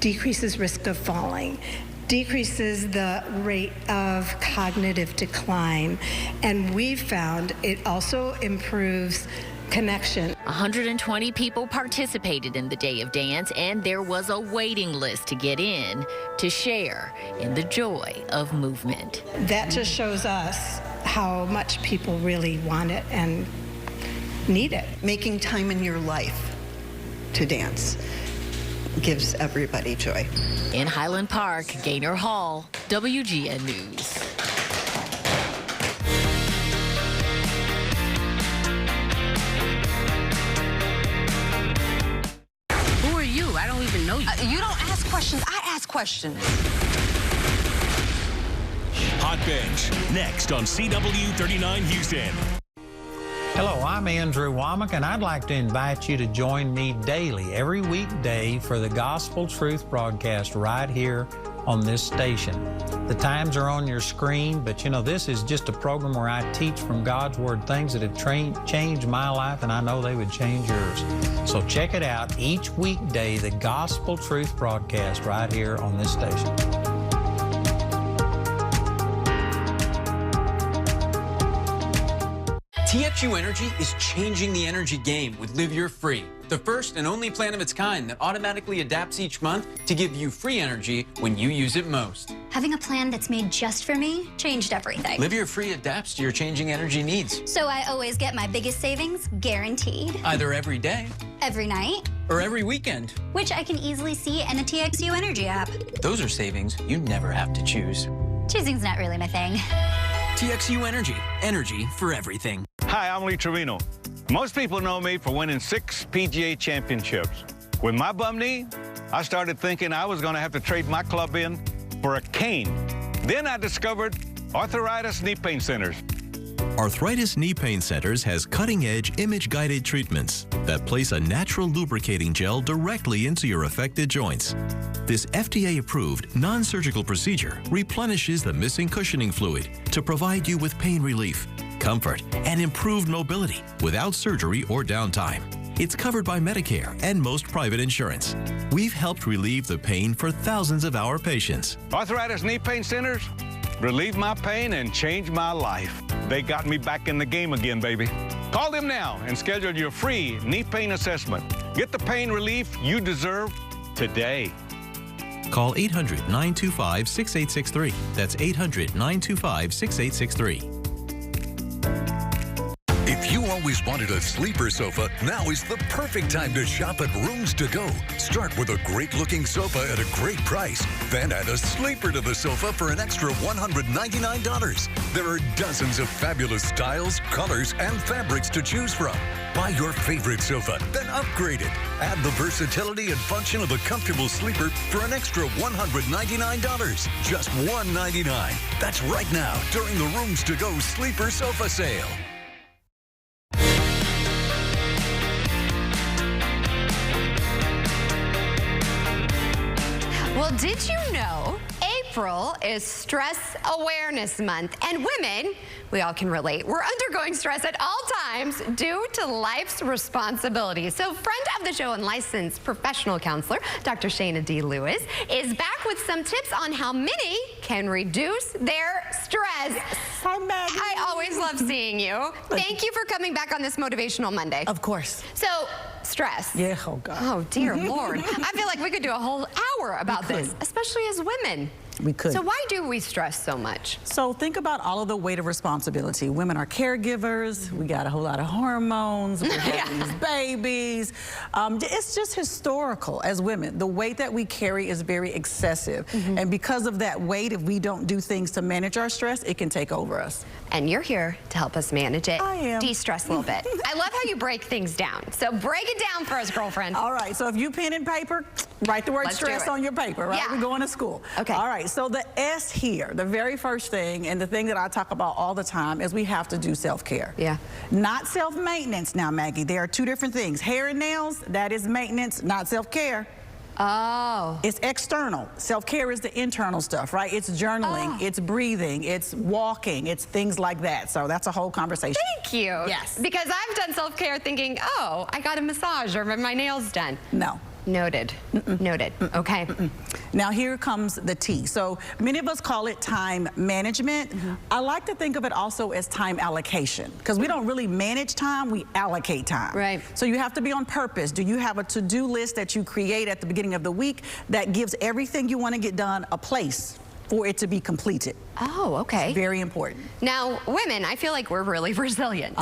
Speaker 13: decreases risk of falling, decreases the rate of cognitive decline, and we've found it also improves connection.
Speaker 11: 120 people participated in the Day of Dance, and there was a waiting list to get in to share in the joy of movement.
Speaker 13: That just shows us how much people really want it and need it.
Speaker 14: Making time in your life to dance gives everybody joy.
Speaker 11: In Highland Park, Gaynor Hall, WGN News.
Speaker 19: I don't even know you. You don't ask questions. I ask questions.
Speaker 15: Hot Bench, next on CW39 Houston.
Speaker 20: Hello, I'm Andrew Womack, and I'd like to invite you to join me daily, every weekday, for the Gospel Truth broadcast right here on this station. The times are on your screen, but you know, this is just a program where I teach from God's Word things that have changed my life, and I know they would change yours. So check it out each weekday, the Gospel Truth broadcast right here on this station.
Speaker 27: TXU Energy is changing the energy game with Live Your Free, the first and only plan of its kind that automatically adapts each month to give you free energy when you use it most.
Speaker 28: Having a plan that's made just for me changed everything.
Speaker 27: Live Your Free adapts to your changing energy needs.
Speaker 28: So I always get my biggest savings guaranteed.
Speaker 27: Either every day,
Speaker 28: every night,
Speaker 27: or every weekend.
Speaker 28: Which I can easily see in the TXU Energy app.
Speaker 27: Those are savings you never have to choose.
Speaker 28: Choosing's not really my thing.
Speaker 27: TXU Energy. Energy for everything.
Speaker 29: Hi, I'm Lee Trevino. Most people know me for winning 6 PGA championships. With my bum knee, I started thinking I was going to have to trade my club in for a cane. Then I discovered Arthritis Knee Pain Centers.
Speaker 30: Arthritis Knee Pain Centers has cutting-edge image-guided treatments that place a natural lubricating gel directly into your affected joints. This FDA-approved, non-surgical procedure replenishes the missing cushioning fluid to provide you with pain relief, comfort, and improved mobility without surgery or downtime. It's covered by Medicare and most private insurance. We've helped relieve the pain for thousands of our patients.
Speaker 29: Arthritis Knee Pain Centers relieve my pain and change my life. They got me back in the game again, baby. Call them now and schedule your free knee pain assessment. Get the pain relief you deserve today.
Speaker 30: Call 800-925-6863. That's 800-925-6863.
Speaker 8: If you always wanted a sleeper sofa, now is the perfect time to shop at Rooms to Go. Start with a great-looking sofa at a great price. Then add a sleeper to the sofa for an extra $199. There are dozens of fabulous styles, colors, and fabrics to choose from. Buy your favorite sofa, then upgrade it. Add the versatility and function of a comfortable sleeper for an extra $199. Just $199. That's right now during the Rooms to Go Sleeper Sofa Sale.
Speaker 1: Well, did you know April is Stress Awareness Month, and women, we all can relate. We're undergoing stress at all times due to life's responsibilities. So friend of the show and licensed professional counselor, Dr. Shayna D. Lewis, is back with some tips on how many can reduce their stress.
Speaker 3: Hi, Maggie.
Speaker 1: I always love seeing you. Thank you for coming back on this Motivational Monday.
Speaker 3: Of course.
Speaker 1: So, stress.
Speaker 3: Yeah, oh God.
Speaker 1: Oh, dear Lord. I feel like we could do a whole hour about this, especially as women.
Speaker 3: We could.
Speaker 1: So why do we stress so much?
Speaker 3: So think about all of the weight of responsibility. Women are caregivers. We got a whole lot of hormones. We're having these babies. It's just historical as women. The weight that we carry is very excessive. And because of that weight, if we don't do things to manage our stress, it can take over us.
Speaker 1: And you're here to help us manage it.
Speaker 3: I am.
Speaker 1: De-stress a little bit. I love how you break things down. So break it down for us, girlfriend.
Speaker 3: All right, so if you pen and paper, write the word stress on your paper, right?
Speaker 1: Yeah.
Speaker 3: We're going to school.
Speaker 1: Okay.
Speaker 3: All right, so the S here, the very first thing, and the thing that I talk about all the time is we have to do self-care.
Speaker 1: Yeah.
Speaker 3: Not self-maintenance now, Maggie. There are two different things. Hair and nails, that is maintenance, not self-care.
Speaker 1: Oh.
Speaker 3: It's external. Self-care is the internal stuff, right? It's journaling, it's breathing, it's walking, it's things like that. So that's a whole conversation.
Speaker 1: Thank you.
Speaker 3: Yes.
Speaker 1: Because I've done self-care thinking, oh, I got a massage or my nails done.
Speaker 3: No.
Speaker 1: Noted. Noted. Okay.
Speaker 3: Now here comes the T. So many of us call it time management. I like to think of it also as time allocation, because we don't really manage time, we allocate time.
Speaker 1: Right.
Speaker 3: So you have to be on purpose. Do you have a to-do list that you create at the beginning of the week that gives everything you want to get done a place for it to be completed?
Speaker 1: Oh, okay.
Speaker 3: It's very important.
Speaker 1: Now, women, I feel like we're really resilient.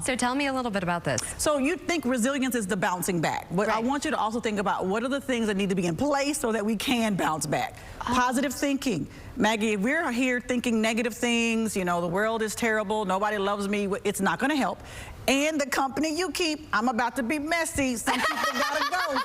Speaker 1: So tell me a little bit about this.
Speaker 3: So you think resilience is the bouncing back, but I want you to also think about what are the things that need to be in place so that we can bounce back. Positive thinking. Maggie, if we're here thinking negative things, you know, the world is terrible, nobody loves me, it's not going to help. And the company you keep, I'm about to be messy. Some people gotta go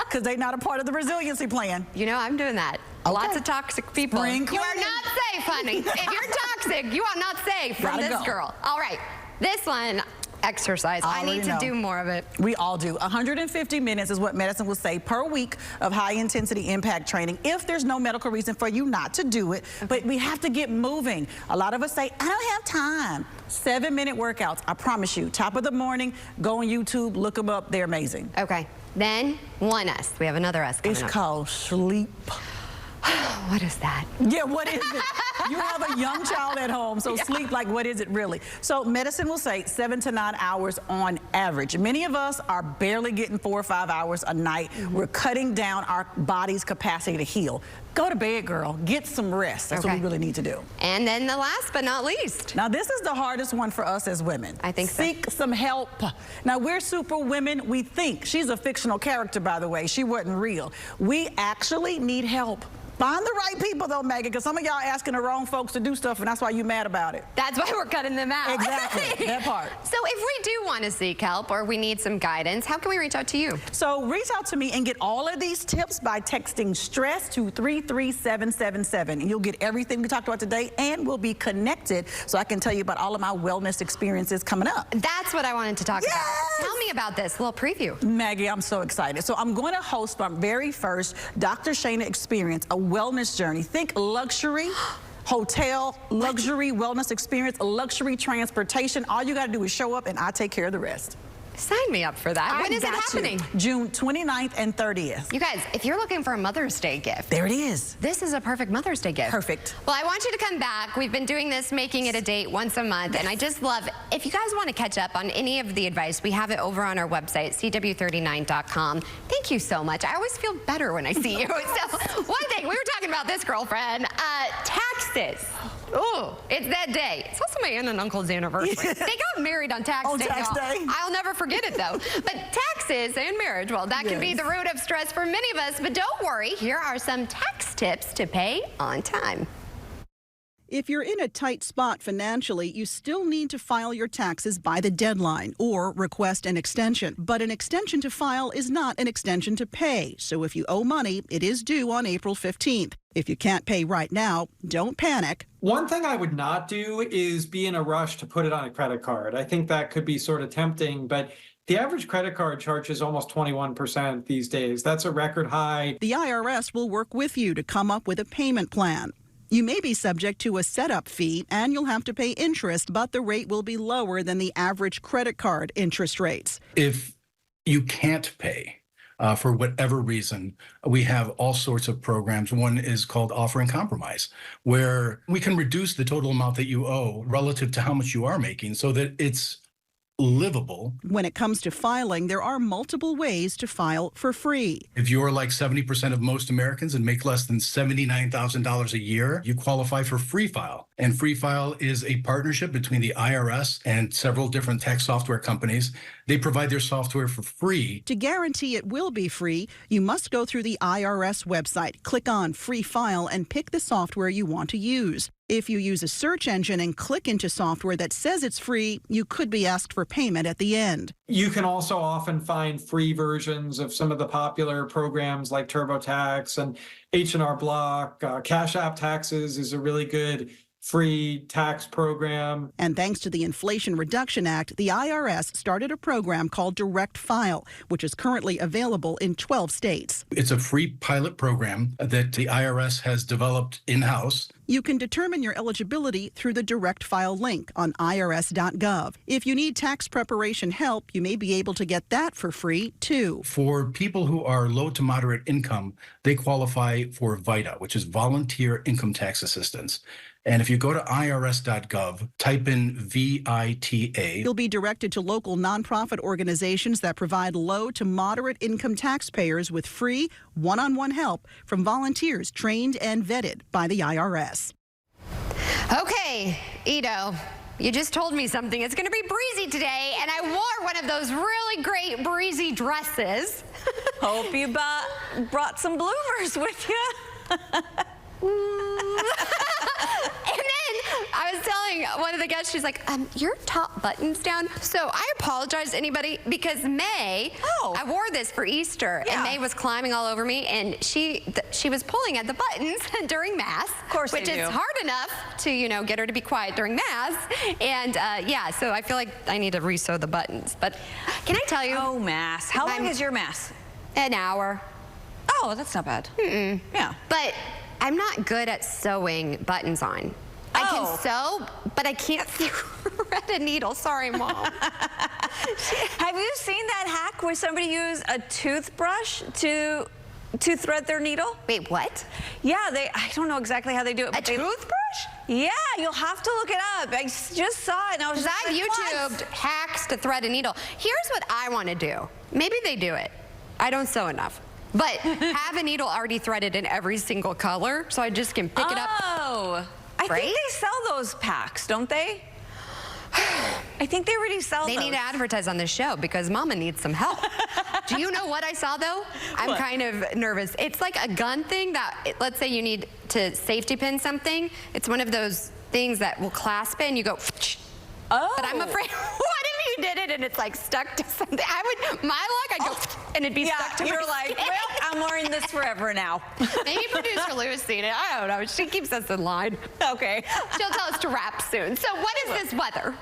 Speaker 3: because they're not a part of the resiliency plan.
Speaker 1: You know, I'm doing that. Lots of toxic people.
Speaker 3: Spring
Speaker 1: You are
Speaker 3: cleaning.
Speaker 1: not safe, honey. If you're toxic, you are not safe from
Speaker 3: Gotta
Speaker 1: this
Speaker 3: go.
Speaker 1: girl. All right, this one, exercise. I need to do more of it.
Speaker 3: We all do. 150 minutes is what medicine will say per week of high-intensity impact training if there's no medical reason for you not to do it. But we have to get moving. A lot of us say, I don't have time. 7-minute workouts, I promise you. Top of the morning, go on YouTube, look them up. They're amazing.
Speaker 1: Okay. Then, one S. We have another S coming
Speaker 3: It's
Speaker 1: up.
Speaker 3: called sleep.
Speaker 1: What is that?
Speaker 3: Yeah, what is it? You have a young child at home, so sleep, like, what is it really? So medicine will say 7 to 9 hours on average. Many of us are barely getting 4 or 5 hours a night. We're cutting down our body's capacity to heal. Go to bed, girl. Get some rest. That's what we really need to do.
Speaker 1: And then the last but not least.
Speaker 3: Now, this is the hardest one for us as women.
Speaker 1: I think so.
Speaker 3: Seek some help. Now, we're super women. We think. She's a fictional character, by the way. She wasn't real. We actually need help. Find the right people, though, Maggie, because some of y'all asking the wrong folks to do stuff, and that's why you're mad about it.
Speaker 1: That's why we're cutting them out.
Speaker 3: Exactly, that part.
Speaker 1: So if we do want to seek help or we need some guidance, how can we reach out to you?
Speaker 3: So reach out to me and get all of these tips by texting STRESS to 33777. And you'll get everything we talked about today, and we'll be connected so I can tell you about all of my wellness experiences coming up.
Speaker 1: That's what I wanted to talk about. Tell me about this, a little preview.
Speaker 3: Maggie, I'm so excited. So I'm going to host my very first Dr. Shayna Experience, a wellness journey. Think luxury, hotel, luxury wellness experience, luxury transportation. All you got to do is show up and I take care of the rest.
Speaker 1: Sign me up for that. When is it happening?
Speaker 3: June 29th and 30th.
Speaker 1: You guys, if you're looking for a Mother's Day gift.
Speaker 3: There it is.
Speaker 1: This is a perfect Mother's Day gift.
Speaker 3: Perfect.
Speaker 1: Well, I want you to come back. We've been doing this, making it a date once a month, and I just love, if you guys want to catch up on any of the advice, we have it over on our website, CW39.com. Thank you so much. I always feel better when I see you. So, one thing, we were talking about this, girlfriend, taxes. Oh, it's that day. It's also my aunt and uncle's anniversary. They got married on tax day. I'll never forget it, though. But taxes and marriage, well, that can be the root of stress for many of us. But don't worry, here are some tax tips to pay on time.
Speaker 9: If you're in a tight spot financially, you still need to file your taxes by the deadline or request an extension. But an extension to file is not an extension to pay. So if you owe money, it is due on April 15th. If you can't pay right now, don't panic.
Speaker 17: One thing I would not do is be in a rush to put it on a credit card. I think that could be sort of tempting, but
Speaker 4: The average credit card charges almost 21% these days. That's a record high.
Speaker 9: The IRS will work with you to come up with a payment plan. You may be subject to a setup fee, and you'll have to pay interest, but the rate will be lower than the average credit card interest rates.
Speaker 5: If you can't pay for whatever reason, we have all sorts of programs. One is called Offer in Compromise, where we can reduce the total amount that you owe relative to how much you are making so that it's livable.
Speaker 9: When it comes to filing, there are multiple ways to file for free.
Speaker 5: If you're like 70% of most Americans and make less than $79,000 a year, you qualify for Free File. And Free File is a partnership between the IRS and several different tax software companies. They provide their software for free.
Speaker 9: To guarantee it will be free, you must go through the IRS website, click on Free File, and pick the software you want to use. If you use a search engine and click into software that says it's free, you could be asked for payment at the end.
Speaker 4: You can also often find free versions of some of the popular programs like TurboTax and H&R Block. Cash App Taxes is a really good free tax program.
Speaker 9: And thanks to the Inflation Reduction Act, the IRS started a program called Direct File, which is currently available in 12 states.
Speaker 5: It's a free pilot program that the IRS has developed in-house.
Speaker 9: You can determine your eligibility through the Direct File link on irs.gov. If you need tax preparation help, you may be able to get that for free, too.
Speaker 5: For people who are low to moderate income, they qualify for VITA, which is Volunteer Income Tax Assistance. And if you go to irs.gov, type in VITA.
Speaker 9: You'll be directed to local nonprofit organizations that provide low to moderate income taxpayers with free one-on-one help from volunteers trained and vetted by the IRS.
Speaker 1: Okay, Ito, you just told me something. It's going to be breezy today, and I wore one of those really great breezy dresses.
Speaker 10: Hope you brought some bloomers with you.
Speaker 1: And then I was telling one of the guests, she's like, your top button's down. So I apologize to anybody because May, I wore this for Easter, and May was climbing all over me, and she was pulling at the buttons during Mass.
Speaker 10: Of course
Speaker 1: which is hard enough to, you know, get her to be quiet during Mass. And yeah, so I feel like I need to re-sew the buttons. But can I tell you?
Speaker 10: Oh, Mass. How long is your Mass?
Speaker 1: An hour.
Speaker 10: Oh, that's not bad. Yeah.
Speaker 1: But I'm not good at sewing buttons on. I can sew, but I can't thread a needle. Sorry, Mom.
Speaker 10: Have you seen that hack where somebody used a toothbrush to thread their needle?
Speaker 1: Wait, what?
Speaker 10: Yeah, I don't know exactly how they do it.
Speaker 1: A toothbrush?
Speaker 10: Yeah, you'll have to look it up. I just saw it and I was just
Speaker 1: like, YouTubed hacks to thread a needle. Here's what I want to do. Maybe they do it. I don't sew enough. But have a needle already threaded in every single color, so I just can pick it up.
Speaker 10: Oh, I think they sell those packs, don't they? I think they already sell those.
Speaker 1: They need to advertise on this show because Mama needs some help. Do you know what I saw, though? I'm kind of nervous. It's like a gun thing that, let's say you need to safety pin something. It's one of those things that will clasp it and you go, but I'm afraid, what if you did it and it's like stuck to something? My luck, I'd go, and it'd be stuck to
Speaker 10: you're like, well, I'm wearing this forever now.
Speaker 1: Maybe producer Lou has seen it. I don't know. She keeps us in line.
Speaker 10: Okay.
Speaker 1: She'll tell us to wrap soon. So what is this weather?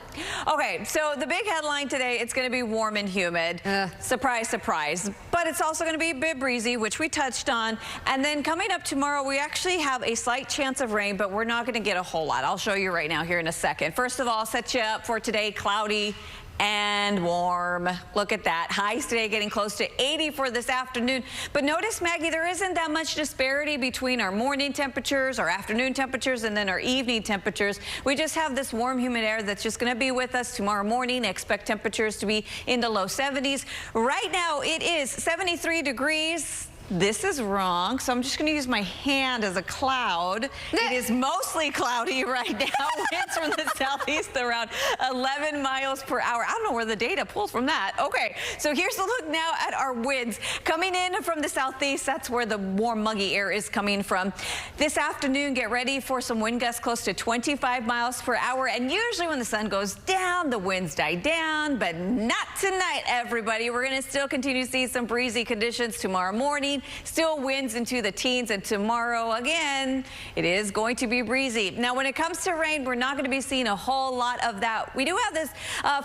Speaker 10: Okay, so the big headline today, it's going to be warm and humid. Surprise, surprise. But it's also going to be a bit breezy, which we touched on. And then coming up tomorrow, we actually have a slight chance of rain, but we're not going to get a whole lot. I'll show you right now here in a second. First of all, I'll set you up for today, cloudy and warm. Look at that. Highs today getting close to 80 for this afternoon. But notice, Maggie, there isn't that much disparity between our morning temperatures, our afternoon temperatures, and then our evening temperatures. We just have this warm, humid air that's just going to be with us tomorrow morning. Expect temperatures to be in the low 70s. Right now, it is 73 degrees. This is wrong, so I'm just going to use my hand as a cloud. It is mostly cloudy right now. Winds from the southeast around 11 miles per hour. I don't know where the data pulls from that. Okay, so here's a look now at our winds. Coming in from the southeast, that's where the warm, muggy air is coming from. This afternoon, get ready for some wind gusts close to 25 miles per hour. And usually when the sun goes down, the winds die down, but not tonight, everybody. We're going to still continue to see some breezy conditions tomorrow morning. Still winds into the teens, and tomorrow again it is going to be breezy. Now when it comes to rain, we're not going to be seeing a whole lot of that. We do have this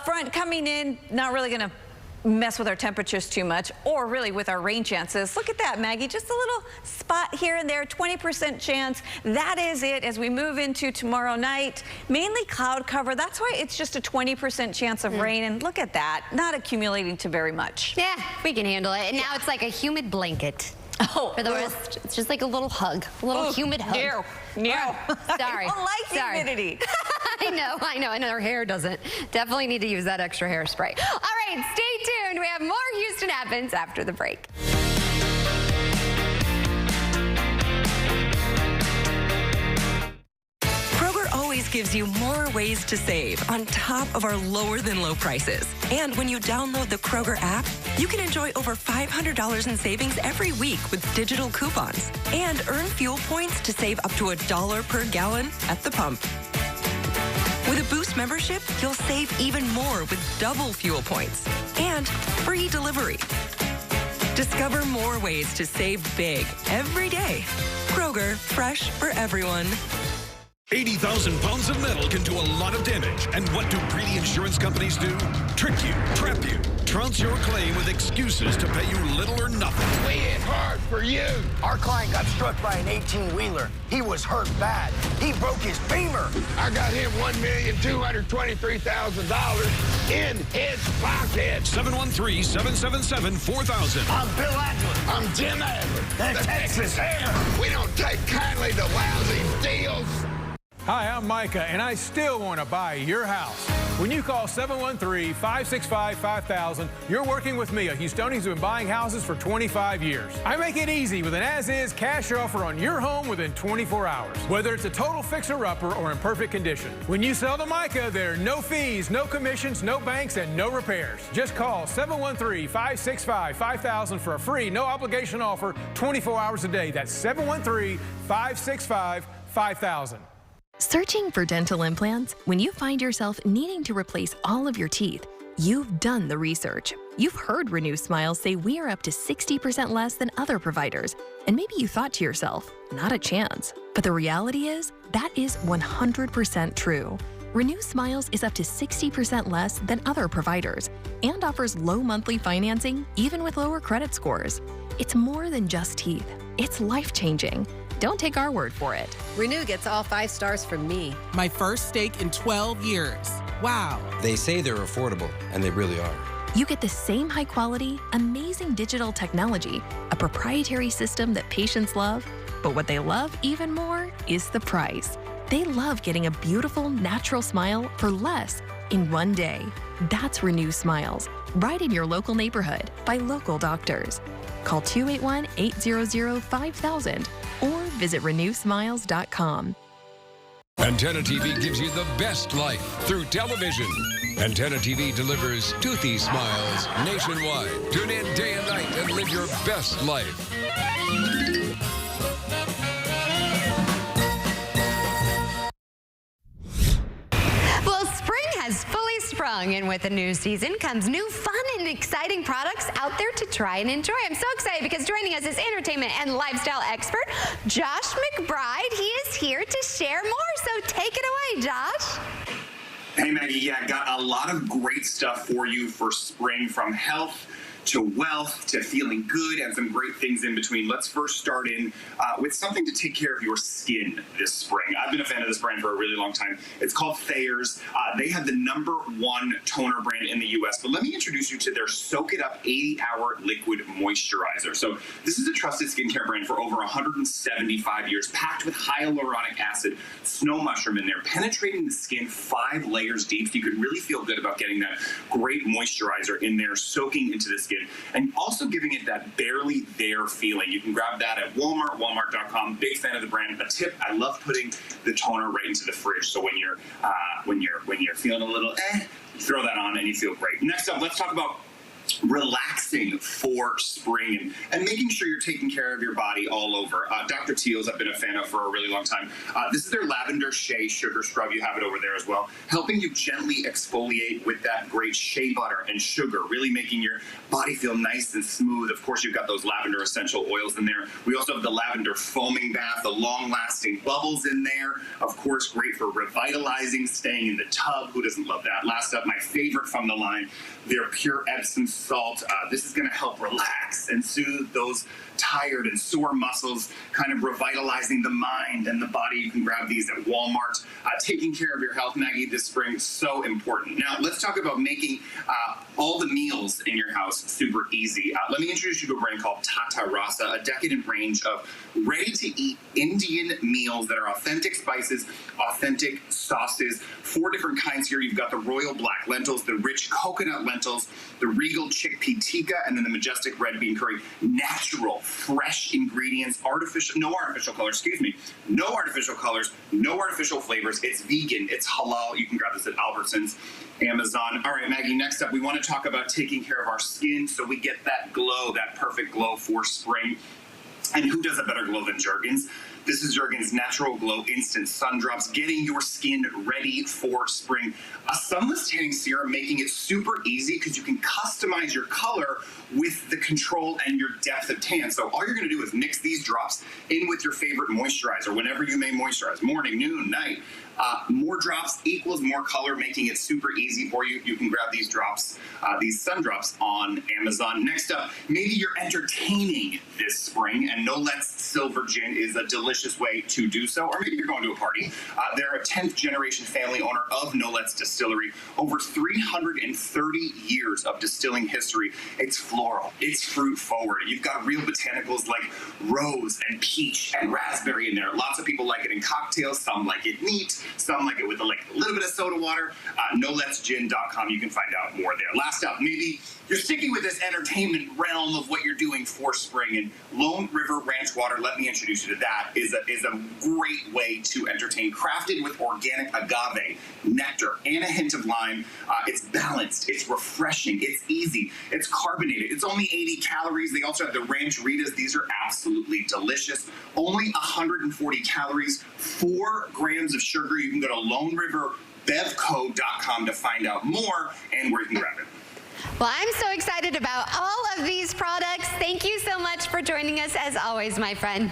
Speaker 10: front coming in, not really going to mess with our temperatures too much, or really with our rain chances. Look at that, Maggie, just a little spot here and there, 20% chance. That is it as we move into tomorrow night. Mainly cloud cover. That's why it's just a 20% chance of rain. And look at that, not accumulating to very much.
Speaker 1: Yeah, we can handle it. And now it's like a humid blanket.
Speaker 10: Oh,
Speaker 1: for the rest, it's just like a little hug, a little humid hug.
Speaker 10: No.
Speaker 1: Sorry.
Speaker 10: I don't like humidity.
Speaker 1: I know, and our hair doesn't. Definitely need to use that extra hairspray. All right, stay tuned. We have more Houston Happens after the break.
Speaker 6: Kroger always gives you more ways to save on top of our lower than low prices. And when you download the Kroger app, you can enjoy over $500 in savings every week with digital coupons and earn fuel points to save up to $1 per gallon at the pump. With a Boost membership, you'll save even more with double fuel points and free delivery. Discover more ways to save big every day. Kroger, fresh for everyone.
Speaker 15: 80,000 pounds of metal can do a lot of damage. And what do greedy insurance companies do? Trick you, trap you, trounce your claim with excuses to pay you little or nothing.
Speaker 2: We hit hard for you.
Speaker 7: Our client got struck by an 18-wheeler. He was hurt bad. He broke his femur.
Speaker 2: I got him $1,223,000 in his pocket.
Speaker 15: 713-777-4000.
Speaker 7: I'm Bill Adler.
Speaker 2: I'm Jim Adler.
Speaker 7: The Texas Hammer.
Speaker 2: We don't take kindly to lousy deals.
Speaker 17: Hi, I'm Micah, and I still want to buy your house. When you call 713-565-5000, you're working with me, a Houstonian who's been buying houses for 25 years. I make it easy with an as-is cash offer on your home within 24 hours, whether it's a total fixer-upper or in perfect condition. When you sell to Micah, there are no fees, no commissions, no banks, and no repairs. Just call 713-565-5000 for a free, no-obligation offer 24 hours a day. That's 713-565-5000.
Speaker 18: Searching for dental implants? When you find yourself needing to replace all of your teeth, you've done the research. You've heard Renew Smiles say we are up to 60% less than other providers. And maybe you thought to yourself, not a chance. But the reality is, that is 100% true. Renew Smiles is up to 60% less than other providers and offers low monthly financing, even with lower credit scores. It's more than just teeth. It's life-changing. Don't take our word for it.
Speaker 21: Renew gets all 5 stars from me.
Speaker 22: My first steak in 12 years. Wow.
Speaker 23: They say they're affordable, and they really are.
Speaker 18: You get the same high quality, amazing digital technology, a proprietary system that patients love, but what they love even more is the price. They love getting a beautiful, natural smile for less in one day. That's Renew Smiles, right in your local neighborhood by local doctors. Call 281-800-5000 or visit renewsmiles.com.
Speaker 24: Antenna TV gives you the best life through television. Antenna TV delivers toothy smiles nationwide. Tune in day and night and live your best life.
Speaker 1: Well, spring has fully sprung, and with the new season comes new fun and exciting products out there to try and enjoy. I'm so excited because joining us is entertainment and lifestyle expert Josh McBride. He is here to share more, so take it away, Josh.
Speaker 25: Hey, Maggie, yeah, I got a lot of great stuff for you for spring, from health to wealth to feeling good, and some great things in between. Let's first start in with something to take care of your skin this spring. I've been a fan of this brand for a really long time. It's called Thayer's. They have the #1 toner brand in the U.S., but let me introduce you to their Soak It Up 80-Hour Liquid Moisturizer. So this is a trusted skincare brand for over 175 years, packed with hyaluronic acid, snow mushroom in there, penetrating the skin 5 layers deep, so you can really feel good about getting that great moisturizer in there, soaking into the skin, and also giving it that barely there feeling. You can grab that at Walmart, walmart.com. Big fan of the brand. A tip: I love putting the toner right into the fridge. So when you're feeling a little you throw that on and you feel great. Next up, let's talk about relaxing for spring and making sure you're taking care of your body all over. Dr. Teal's I've been a fan of for a really long time. This is their Lavender Shea Sugar Scrub. You have it over there as well, helping you gently exfoliate with that great shea butter and sugar, really making your body feel nice and smooth. Of course, you've got those lavender essential oils in there. We also have the lavender foaming bath, the long-lasting bubbles in there. Of course, great for revitalizing, staying in the tub. Who doesn't love that? Last up, my favorite from the line, their Pure Epsom salt. This is going to help relax and soothe those tired and sore muscles, kind of revitalizing the mind and the body. You can grab these at Walmart. Taking care of your health, Maggie, this spring is so important. Now, let's talk about making all the meals in your house super easy. Let me introduce you to a brand called Tata Rasa, a decadent range of ready-to-eat Indian meals that are authentic spices, authentic sauces, 4 different kinds here. You've got the royal black lentils, the rich coconut lentils, the regal chickpea tikka, and then the majestic red bean curry. Natural, fresh ingredients, no artificial colors, no artificial colors, no artificial flavors. It's vegan, it's halal. You can grab this at Albertsons, Amazon. All right, Maggie, next up, we want to talk about taking care of our skin so we get that glow, that perfect glow for spring. And who does a better glow than Jergens? This is Jergens Natural Glow Instant Sun Drops, getting your skin ready for spring. A sunless tanning serum, making it super easy because you can customize your color with the control and your depth of tan. So all you're going to do is mix these drops in with your favorite moisturizer whenever you may moisturize, morning, noon, night. More drops equals more color, making it super easy for you. You can grab these drops, these sun drops on Amazon. Next up, maybe you're entertaining this spring, and Nolet's Silver Gin is a delicious way to do so. Or maybe you're going to a party. They're a 10th generation family owner of Nolet's Distillery. Over 330 years of distilling history. It's floral, it's fruit forward. You've got real botanicals like rose and peach and raspberry in there. Lots of people like it in cocktails, some like it neat. Some like it with a little bit of soda water. NoLetsGin.com. You can find out more there. Last up, maybe you're sticking with this entertainment realm of what you're doing for spring. And Lone River Ranch Water, let me introduce you to that, is a great way to entertain. Crafted with organic agave, nectar, and a hint of lime. It's balanced. It's refreshing. It's easy. It's carbonated. It's only 80 calories. They also have the Rancheritas. These are absolutely delicious. Only 140 calories, 4 grams of sugar. You can go to LoneRiverBevCo.com to find out more and where you can grab it.
Speaker 1: Well, I'm so excited about all of these products. Thank you so much for joining us, as always, my friend.